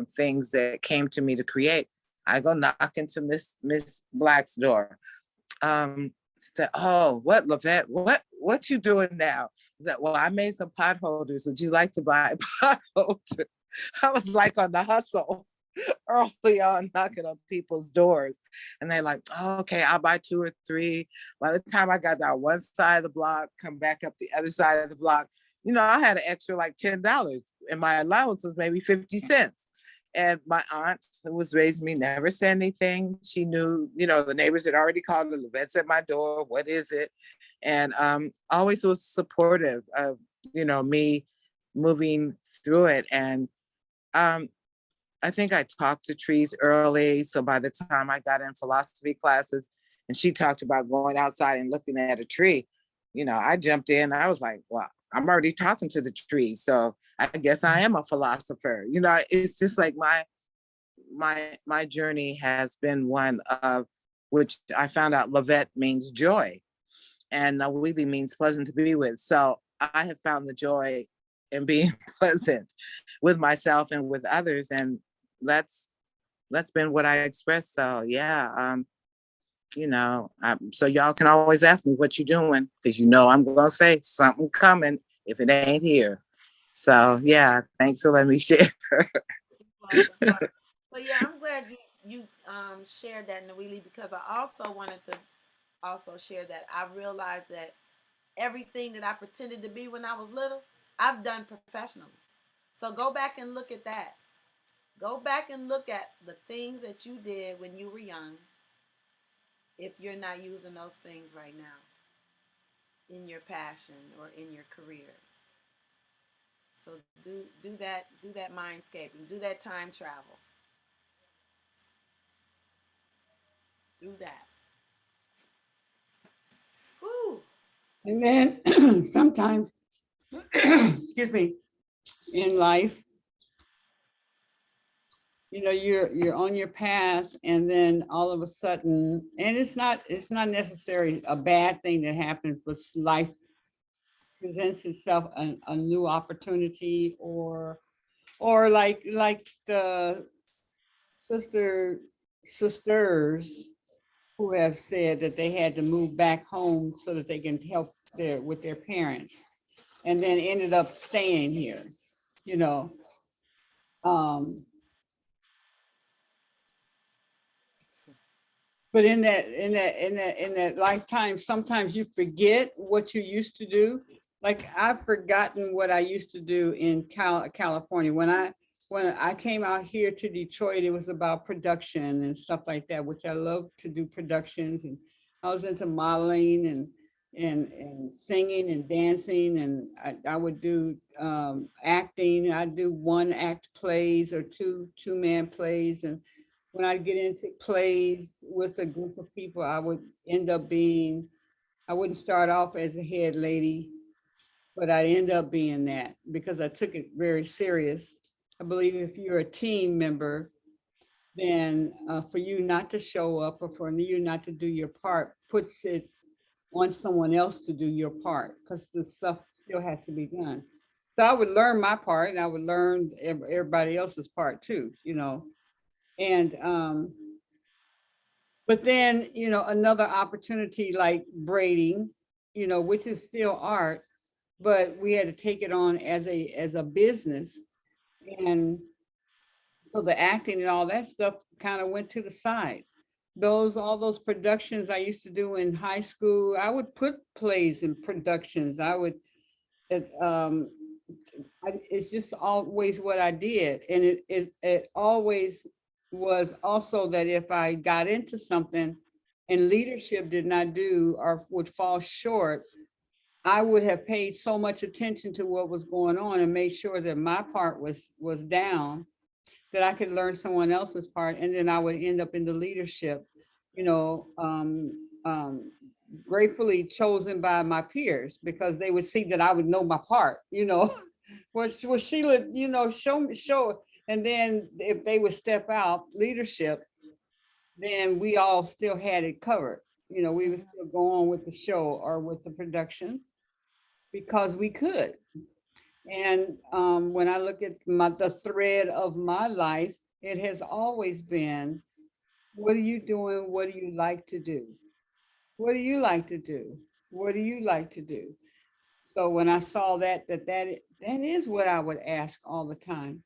things that came to me to create, I go knock into Miss Black's door. Said, "Oh, what, Lavette? What you doing now?" I said, "Well, I made some pot holders. Would you like to buy a pot holder?" I was like on the hustle early on, knocking on people's doors, and they're like, "Oh, okay, I'll buy 2 or 3." By the time I got down one side of the block, come back up the other side of the block, I had an extra like $10, and my allowance was maybe 50 cents. And my aunt, who was raising me, never said anything. She knew, the neighbors had already called her. Levette's at my door. What is it? And always was supportive of, me moving through it. And I think I talked to trees early. So by the time I got in philosophy classes and she talked about going outside and looking at a tree, I jumped in. I was like, well, I'm already talking to the trees. So I guess I am a philosopher. It's just like my journey has been one of which I found out Lavette means joy and Nawili means pleasant to be with. So I have found the joy in being pleasant with myself and with others. And that's been what I express. So yeah, so y'all can always ask me what you doing, because I'm gonna say something coming if it ain't here. So yeah, thanks for letting me share. So yeah, I'm glad you shared that, Noeli, because I also wanted to also share that I realized that everything that I pretended to be when I was little, I've done professionally. So go back and look at that. Go back and look at the things that you did when you were young, if you're not using those things right now in your passion or in your careers. So do that mindscaping, do that time travel. Do that. Whew. And then sometimes, excuse me, in life, you're on your path, and then all of a sudden, and it's not necessarily a bad thing that happens, but life presents itself a new opportunity, or like the sisters who have said that they had to move back home so that they can help with their parents, and then ended up staying here, you know. But in that lifetime, sometimes you forget what you used to do. Like I've forgotten what I used to do in California. When I came out here to Detroit, it was about production and stuff like that, which I love to do productions. And I was into modeling and singing and dancing, and I would do acting. I'd do one act plays or two-man plays. And when I get into plays with a group of people, I would end up being, I wouldn't start off as a head lady, but I end up being that because I took it very serious. I believe if you're a team member, then for you not to show up or for you not to do your part puts it on someone else to do your part because the stuff still has to be done. So I would learn my part and I would learn everybody else's part too, you know. And but then, you know, another opportunity like braiding, you know, which is still art, but we had to take it on as a business. And so the acting and all that stuff kind of went to the side. All those productions I used to do in high school, I would put plays in productions. I would, it, it's just always what I did. And it always was also that if I got into something and leadership did not do or would fall short, I would have paid so much attention to what was going on and made sure that my part was down, that I could learn someone else's part, and then I would end up in the leadership, you know, gratefully chosen by my peers because they would see that I would know my part, you know. Was Sheila, you know, show, and then if they would step out leadership, then we all still had it covered. You know, we would still go on with the show or with the production because we could. And when I look at the thread of my life, it has always been, what are you doing? What do you like to do? What do you like to do? What do you like to do? So when I saw that is what I would ask all the time.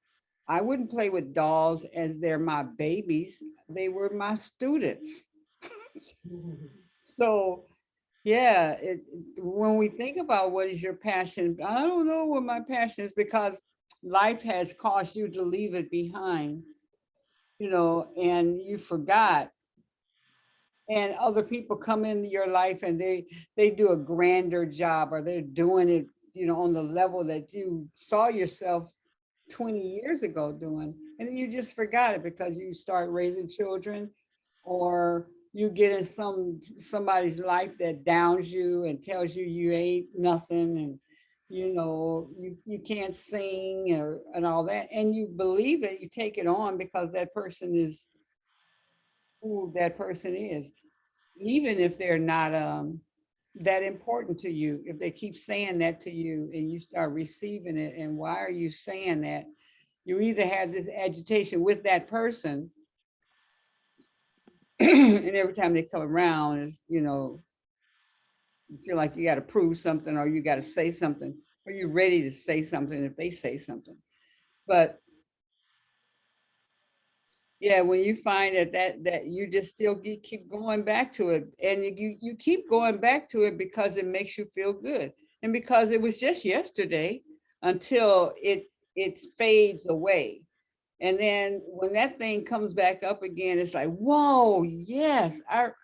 I wouldn't play with dolls as they're my babies. They were my students. So yeah, when we think about what is your passion, I don't know what my passion is because life has caused you to leave it behind, you know, and you forgot. And other people come into your life and they do a grander job or they're doing it, you know, on the level that you saw yourself 20 years ago doing. And you just forgot it because you start raising children or you get in somebody's life that downs you and tells you you ain't nothing and you know you can't sing and all that, and you believe it, you take it on because that person is who that person is, even if they're not that important to you. If they keep saying that to you and you start receiving it, and why are you saying that? You either have this agitation with that person and every time they come around, is, you know, you feel like you got to prove something or you got to say something, or you're ready to say something if they say something. But yeah, when you find that you just still keep going back to it, and you keep going back to it because it makes you feel good, and because it was just yesterday until it fades away. And then when that thing comes back up again, it's like, whoa, yes,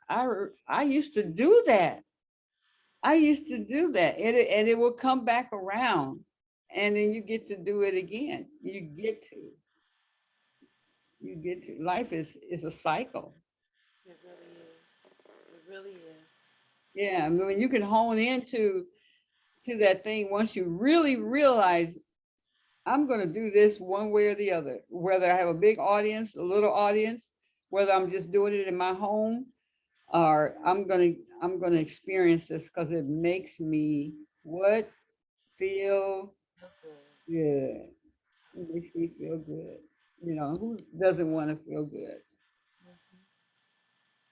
I used to do that. I used to do that. And it will come back around. And then you get to do it again. Life is a cycle. It really is. It really is. Yeah. I mean, when you can hone into that thing, once you really realize I'm going to do this one way or the other, whether I have a big audience, a little audience, whether I'm just doing it in my home, or I'm going to experience this because it makes me what? Feel good. It makes me feel good. You know, who doesn't want to feel good?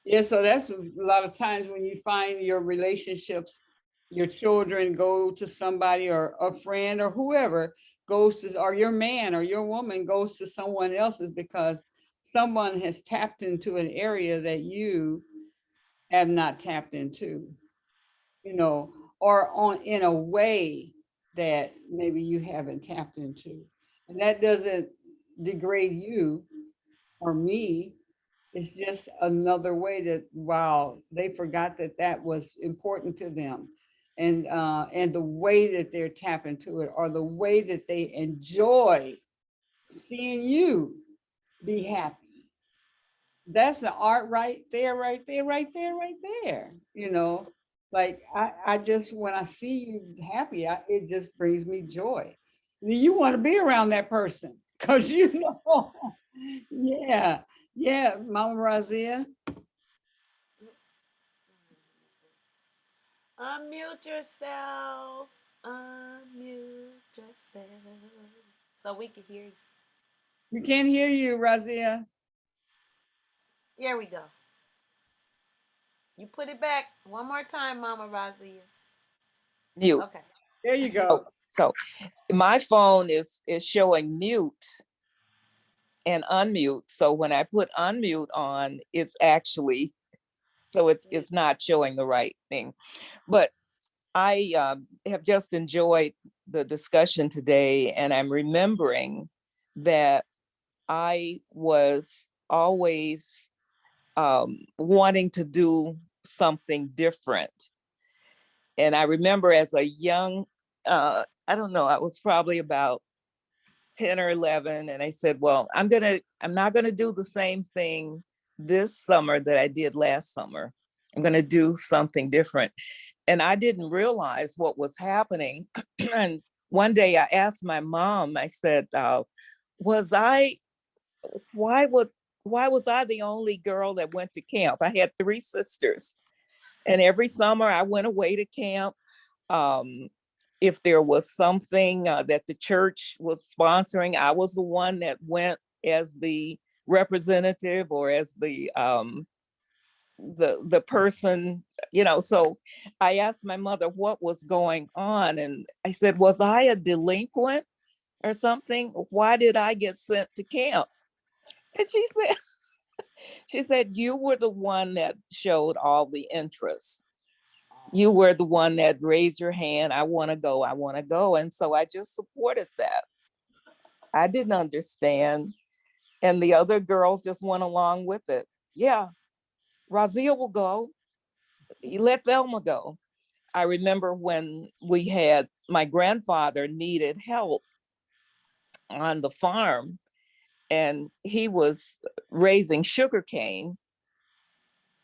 Yeah, so that's a lot of times when you find your relationships, your children go to somebody or a friend or whoever goes to, or your man or your woman goes to someone else's because someone has tapped into an area that you have not tapped into, you know, or in a way that maybe you haven't tapped into. And that doesn't degrade you or me. It's just another way that, wow, they forgot that was important to them. And the way that they're tapping to it, or the way that they enjoy seeing you be happy. That's the art right there, right there, right there, right there. You know, like I just, when I see you happy, it just brings me joy. You want to be around that person because you know, yeah, Yeah, Mama Raziya. Unmute yourself. Unmute yourself. So we can hear you. We can't hear you, Raziya. There we go. You put it back one more time, Mama Raziya. Mute. Okay. There you go. Oh, so my phone is showing mute and unmute. So when I put unmute on, it's actually, so it's not showing the right thing. But I have just enjoyed the discussion today, and I'm remembering that I was always wanting to do something different. And I remember as a young, I don't know, I was probably about 10 or 11, and I said, well, I'm not gonna do the same thing this summer that I did last summer. I'm gonna do something different. And I didn't realize what was happening. And one day I asked my mom, I said, was I, why would, why was I the only girl that went to camp? I had 3 sisters. And every summer I went away to camp. If there was something that the church was sponsoring, I was the one that went as the representative or as the person, you know. So I asked my mother what was going on, and I said, was I a delinquent or something? Why did I get sent to camp? And she said, you were the one that showed all the interest. You were the one that raised your hand. I want to go. I want to go. And so I just supported that. I didn't understand. And the other girls just went along with it. Yeah, Raziya will go. You let Velma go. I remember when we had, my grandfather needed help on the farm, and he was raising sugarcane.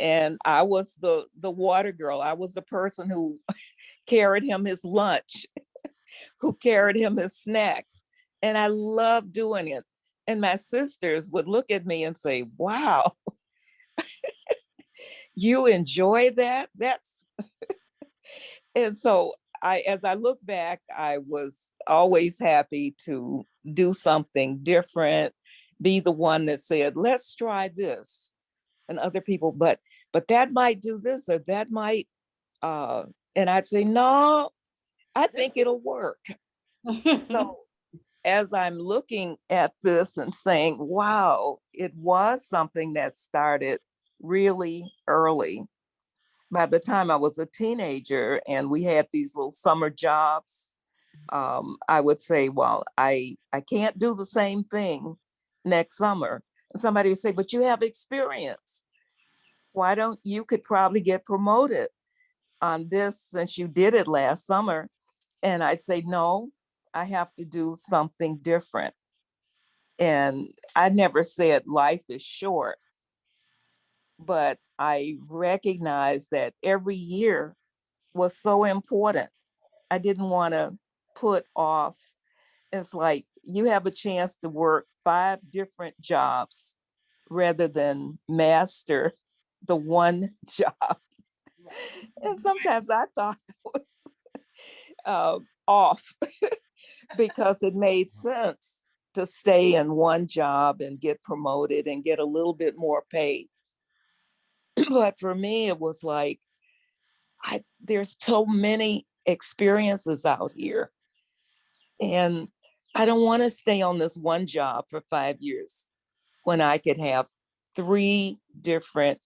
And I was the water girl. I was the person who carried him his lunch, who carried him his snacks. And I loved doing it. And my sisters would look at me and say, wow, you enjoy that? That's, and so as I look back, I was always happy to do something different, be the one that said, let's try this. And other people, but that might do this or that might, and I'd say, no, I think it'll work. So as I'm looking at this and saying, wow, it was something that started really early. By the time I was a teenager and we had these little summer jobs, I would say, well, I can't do the same thing next summer. And somebody would say, but you have experience. Why don't you could probably get promoted on this since you did it last summer? And I say, no, I have to do something different. And I never said life is short, but I recognize that every year was so important. I didn't want to put off. It's like you have a chance to work 5 different jobs rather than master the one job. And sometimes I thought it was off because it made sense to stay in one job and get promoted and get a little bit more pay. But for me, it was like, there's so many experiences out here. And I don't want to stay on this one job for 5 years when I could have 3 different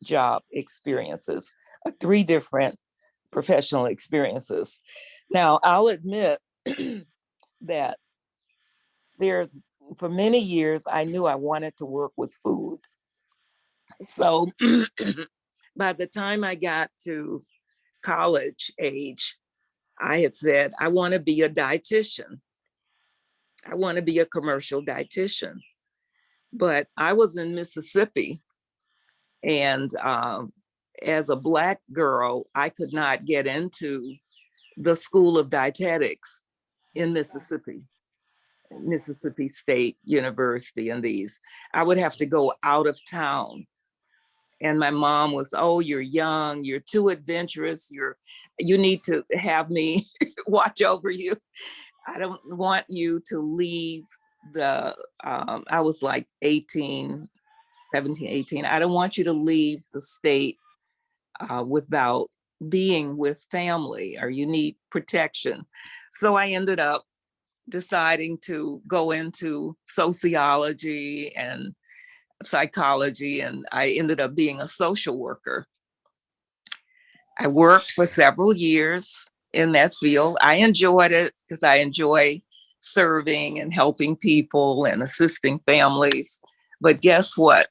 job experiences, 3 different professional experiences. Now, I'll admit that for many years, I knew I wanted to work with food. So by the time I got to college age, I had said, I want to be a dietitian. I want to be a commercial dietitian. But I was in Mississippi, and as a Black girl, I could not get into the School of Dietetics in Mississippi. Mississippi State University and these. I would have to go out of town. And my mom was, oh, you're young, you're too adventurous, you need to have me watch over you. I don't want you to leave I was like 17, 18. I don't want you to leave the state without being with family, or you need protection. So I ended up deciding to go into sociology and psychology, and I ended up being a social worker. I worked for several years in that field. I enjoyed it because I enjoy serving and helping people and assisting families. But guess what?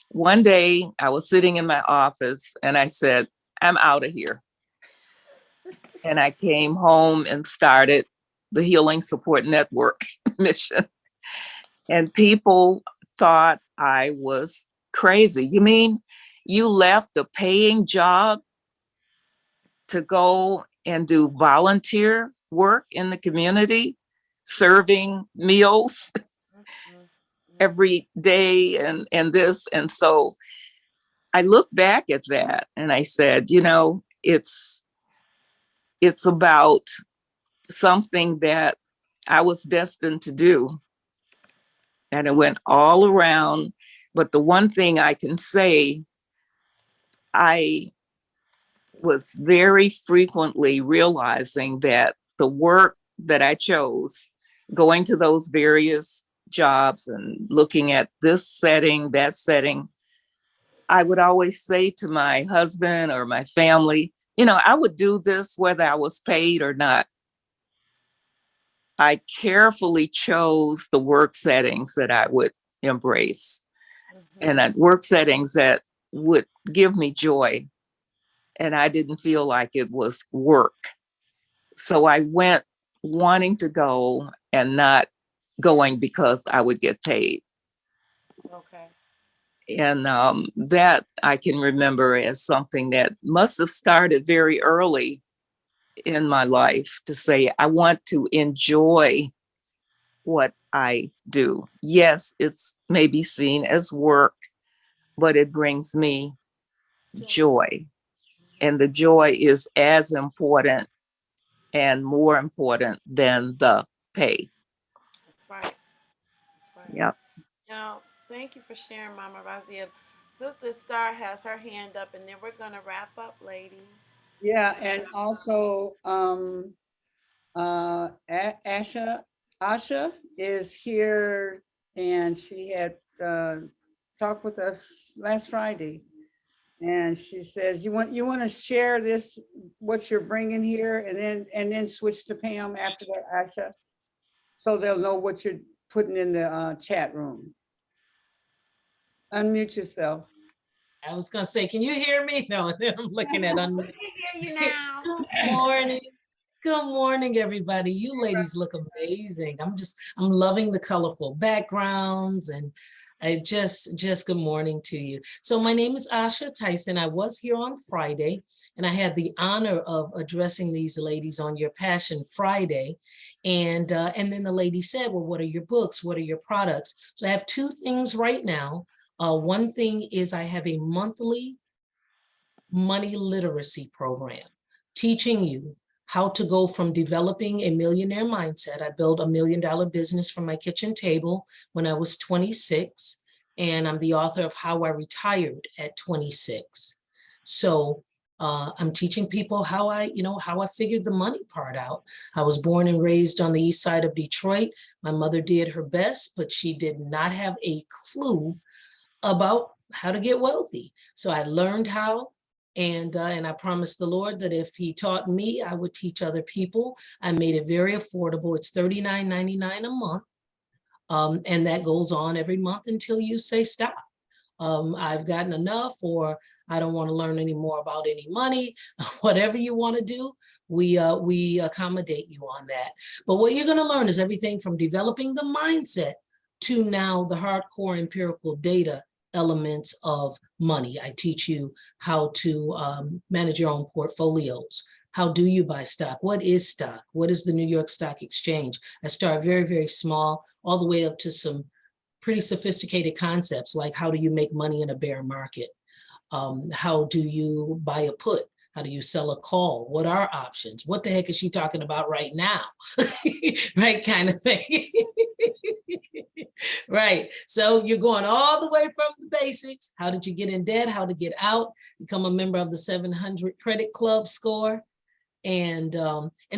One day I was sitting in my office and I said, I'm out of here. And I came home and started the Healing Support Network mission. And people thought I was crazy. You mean you left a paying job to go and do volunteer work in the community, serving meals every day and this? And so I look back at that and I said, it's about something that I was destined to do. And it went all around. But the one thing I can say, I was very frequently realizing that the work that I chose, going to those various jobs and looking at this setting, that setting, I would always say to my husband or my family, I would do this whether I was paid or not. I carefully chose the work settings that I would embrace, and at work settings that would give me joy. And I didn't feel like it was work. So I went wanting to go and not going because I would get paid. Okay. And that I can remember as something that must have started very early in my life, to say, I want to enjoy what I do. Yes, it's maybe seen as work, but it brings me joy. And the joy is as important and more important than the pay. That's right. That's right. Yep. Now, thank you for sharing, Mama Raziya. Sister Star has her hand up, and then we're gonna wrap up, ladies. Yeah, and also Asha is here, and she had talked with us last Friday, and she says you want to share this, what you're bringing here, and then switch to Pam after that, Asha, so they'll know what you're putting in the chat room. Unmute yourself. I was gonna say, can you hear me? No, I'm looking at We can hear you now. Good morning. Good morning, everybody. You ladies look amazing. I'm loving the colorful backgrounds, and I just good morning to you. So my name is Asha Tyson. I was here on Friday, and I had the honor of addressing these ladies on your Passion Friday. And then the lady said, well, what are your books? What are your products? So I have two things right now. One thing is I have a monthly money literacy program teaching you how to go from developing a millionaire mindset. I built $1 million business from my kitchen table when I was 26, and I'm the author of How I Retired at 26. So I'm teaching people how I figured the money part out. I was born and raised on the east side of Detroit. My mother did her best, but she did not have a clue about how to get wealthy. So I learned how, and I promised the Lord that if he taught me, I would teach other people. I made it very affordable. It's $39.99 a month. And that goes on every month until you say stop. I've gotten enough, or I don't want to learn any more about any money. Whatever you want to do, we accommodate you on that. But what you're going to learn is everything from developing the mindset to now the hardcore empirical data elements of money. I teach you how to manage your own portfolios, How do you buy stock? What is stock? What is the New York Stock Exchange? I start very, very small, all the way up to some pretty sophisticated concepts like how do you make money in a bear market? How do you buy a put? How do you sell a call? What are options? What the heck is she talking about right now? Right, kind of thing. Right. So you're going all the way from the basics. How did you get in debt? How to get out? Become a member of the 700 Credit Club score. And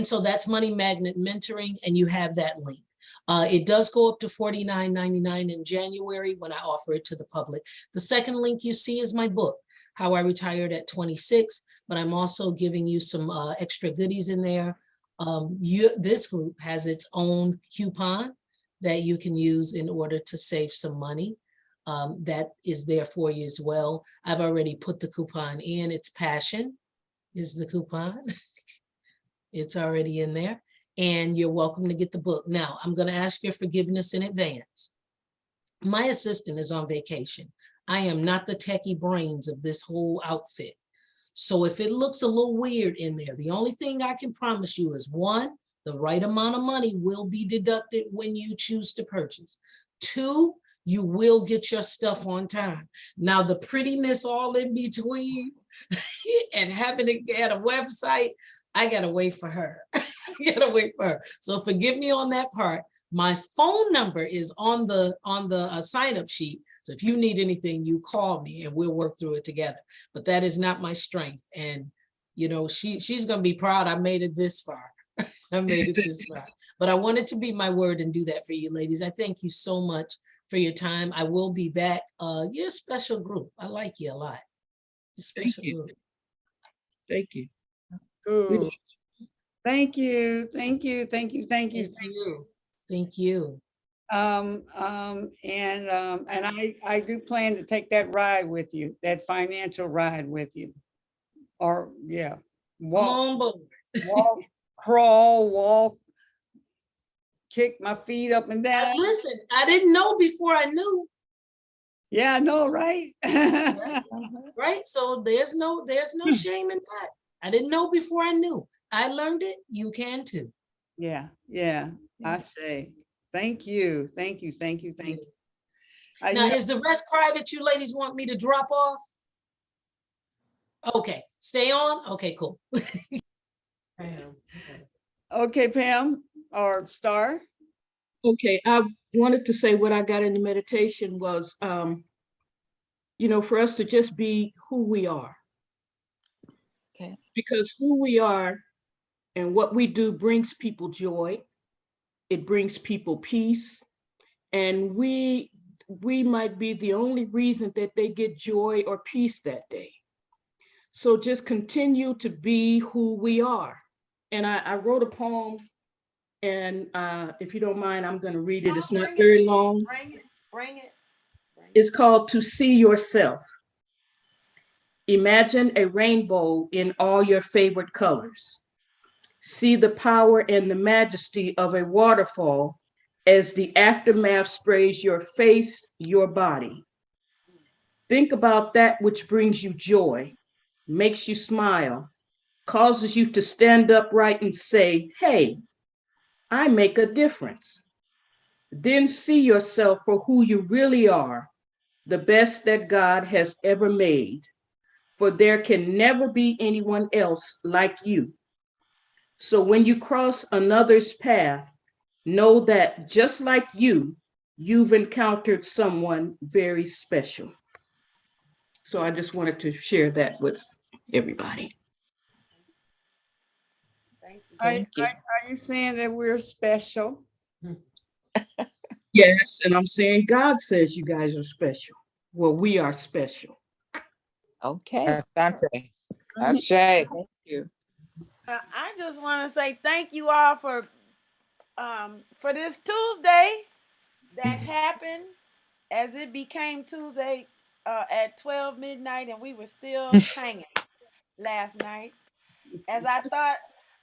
so that's Money Magnet Mentoring, and you have that link. It does go up to $49.99 in January when I offer it to the public. The second link you see is my book, How I Retired at 26, but I'm also giving you some extra goodies in there. This group has its own coupon that you can use in order to save some money. That is there for you as well. I've already put the coupon in. It's Passion is the coupon. It's already in there. And you're welcome to get the book. Now, I'm going to ask your forgiveness in advance. My assistant is on vacation. I am not the techie brains of this whole outfit. So if it looks a little weird in there, the only thing I can promise you is one, the right amount of money will be deducted when you choose to purchase. Two, you will get your stuff on time. Now, the prettiness all in between and having it at a website, I gotta wait for her. I gotta wait for her. So forgive me on that part. My phone number is on the sign-up sheet. So if you need anything, you call me and we'll work through it together. But that is not my strength. And you know, she's gonna be proud I made it this far. I made it this far. But I wanted to be my word and do that for you ladies. I thank you so much for your time. I will be back. You're a special group. I like you a lot. You're a special group. Thank you. Cool. Thank you. Thank you. Thank you. Thank you. Thank you. Thank you. And I do plan to take that ride with you, that financial ride with you. Or yeah, Come walk, on board. walk, crawl, walk, kick my feet up and down. Listen, I didn't know before I knew. Yeah, I know, right? Right. So there's no shame in that. I didn't know before I knew. I learned it. You can too. Yeah, yeah. I say, thank you, thank you, thank you, thank you. Now, is the rest private? You ladies want me to drop off? Okay, stay on. Okay, cool. Okay, Pam or Star. Okay, I wanted to say what I got in the meditation was, you know, for us to just be who we are. Okay. Because who we are and what we do brings people joy. It brings people peace. And we might be the only reason that they get joy or peace that day. So just continue to be who we are. And I wrote a poem, and if you don't mind, I'm going to read it. It's not very long. Bring it. It's called To See Yourself. Imagine a rainbow in all your favorite colors. See the power and the majesty of a waterfall as the aftermath sprays your face, your body. Think about that which brings you joy, makes you smile, causes you to stand upright and say, hey, I make a difference. Then see yourself for who you really are, the best that God has ever made. For there can never be anyone else like you. So when you cross another's path, know that just like you've encountered someone very special. So I just wanted to share that with everybody. Thank you. Are you saying that we're special? Yes, and I'm saying God says you guys are special. Well, we are special. Okay. Asante. Ashe. Thank you. I just want to say thank you all for this Tuesday that happened as it became Tuesday at 12 midnight, and we were still hanging last night. As I thought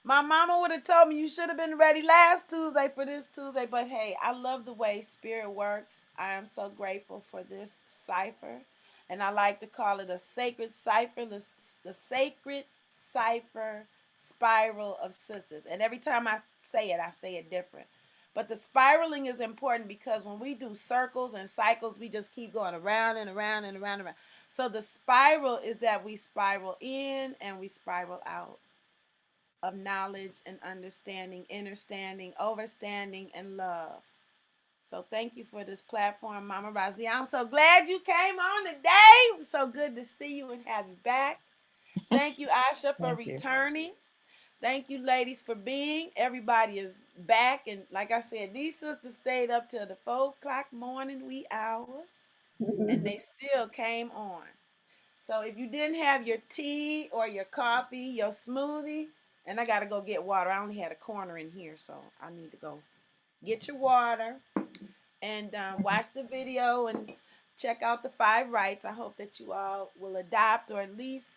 my mama would have told me you should have been ready last Tuesday for this Tuesday, but hey, I love the way Spirit works. I am so grateful for this cipher, and I like to call it a sacred cipher, the sacred cipher spiral of sisters. And every time I say it different. But the spiraling is important because when we do circles and cycles, we just keep going around and around and around and around. So the spiral is that we spiral in and we spiral out of knowledge and understanding, understanding, overstanding, and love. So thank you for this platform, Mama Raziya. I'm so glad you came on today. So good to see you and have you back. Thank you, Asha, for Thank you. returning. Thank you, ladies, for being. Everybody is back. And like I said, these sisters stayed up till the 4 o'clock morning wee hours. And they still came on. So if you didn't have your tea or your coffee, your smoothie, and I got to go get water. I only had a corner in here, so I need to go get your water and watch the video and check out the 5 rights. I hope that you all will adopt or at least,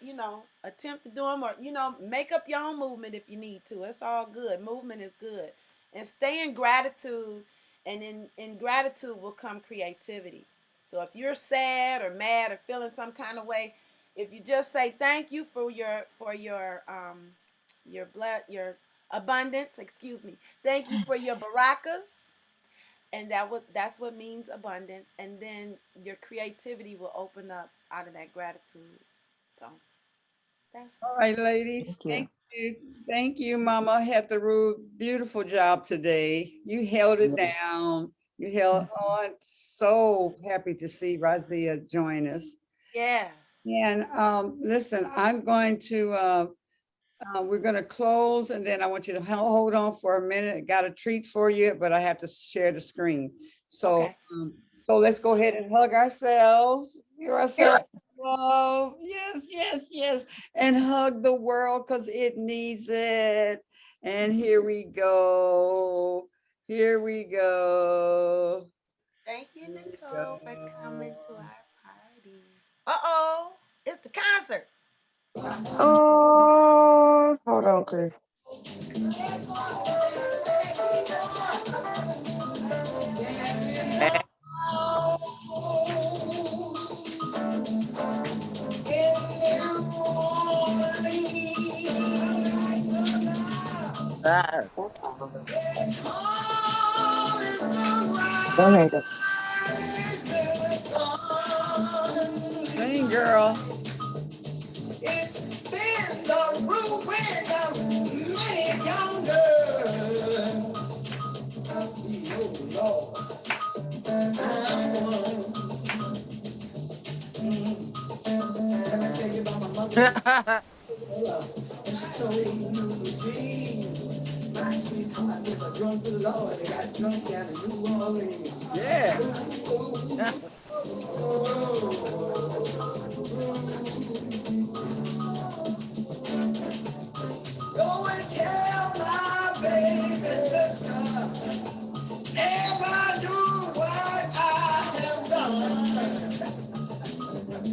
attempt to do them or, make up your own movement if you need to. It's all good. Movement is good. And stay in gratitude, and in gratitude will come creativity. So if you're sad or mad or feeling some kind of way, if you just say thank you for your your abundance, excuse me. Thank you for your barakas, and that's what means abundance, and then your creativity will open up out of that gratitude. So that's All right, ladies. Thank you. Thank you, Mama Hetheru. Beautiful job today. You held it down. You held on. So happy to see Raziya join us. yeah. And listen, I'm going to, we're going to close, and then I want you to hold on for a minute. I got a treat for you, but I have to share the screen. So, Okay. so let's go ahead and hug ourselves. Give ourselves love. Yes, yes, yes. And hug the world because it needs it. And here we go. Here we go. Thank you, Nicole, for coming to our party. Uh-oh, it's the concert. Oh, hold on, Chris. Ah, Go ahead. Go. Sing, girl. It's been the ruin of many young girls. Oh, Lord. Let me tell you about my mother. So my sweetheart never drunk the Lord. They got drunk down in New Orleans. Yeah. Go and tell my baby sister, never do what I have done.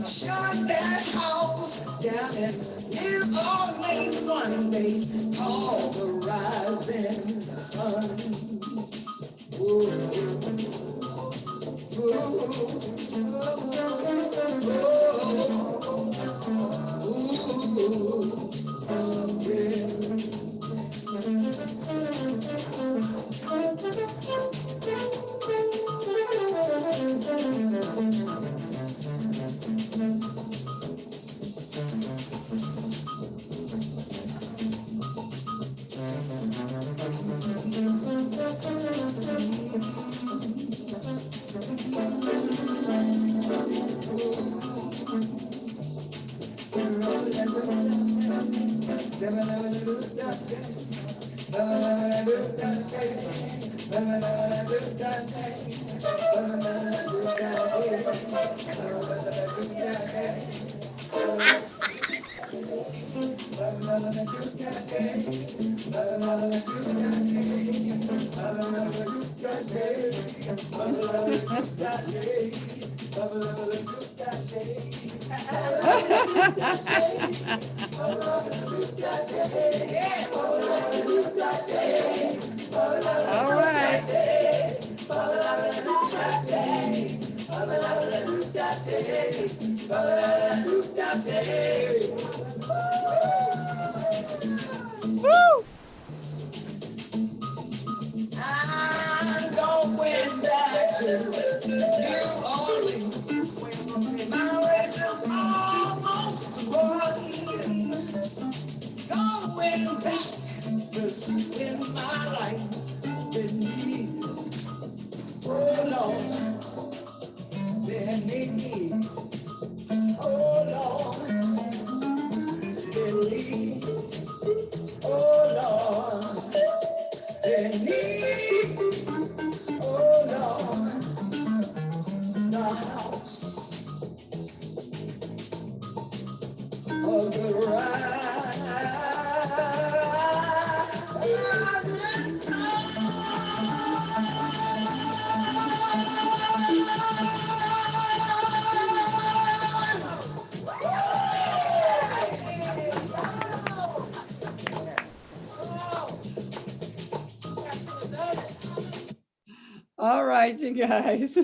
Shut that house down in New Orleans one day, called the rising sun. Ooh, All right. All right, you guys.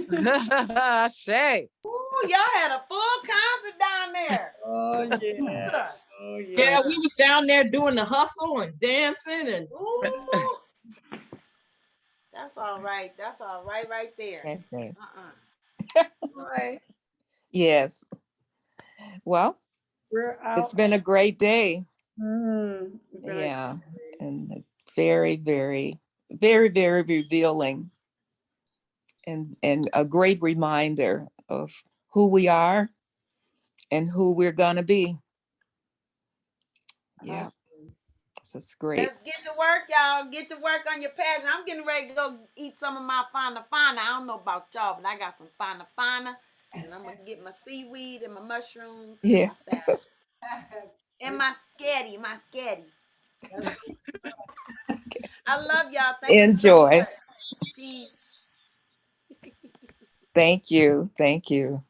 Shay. Ooh, y'all had a full concert down there. Oh yeah. Good. Oh Yeah, yeah. we was down there doing the hustle and dancing and Ooh. That's all right. That's all right right there. Okay. Right. Yes. Well, We're out. it's been a great day. It's been a Yeah. great day. And very, very, very, very revealing and a great reminder of who we are and who we're gonna be. Yeah. This is great. Let's get to work, y'all. Get to work on your passion. I'm getting ready to go eat some of my fana. I don't know about y'all, but I got some fana. And I'm going to get my seaweed and my mushrooms and Yeah. my salad. And my sketty. I love y'all. Thank Enjoy. you so much. Peace. Thank you. Thank you.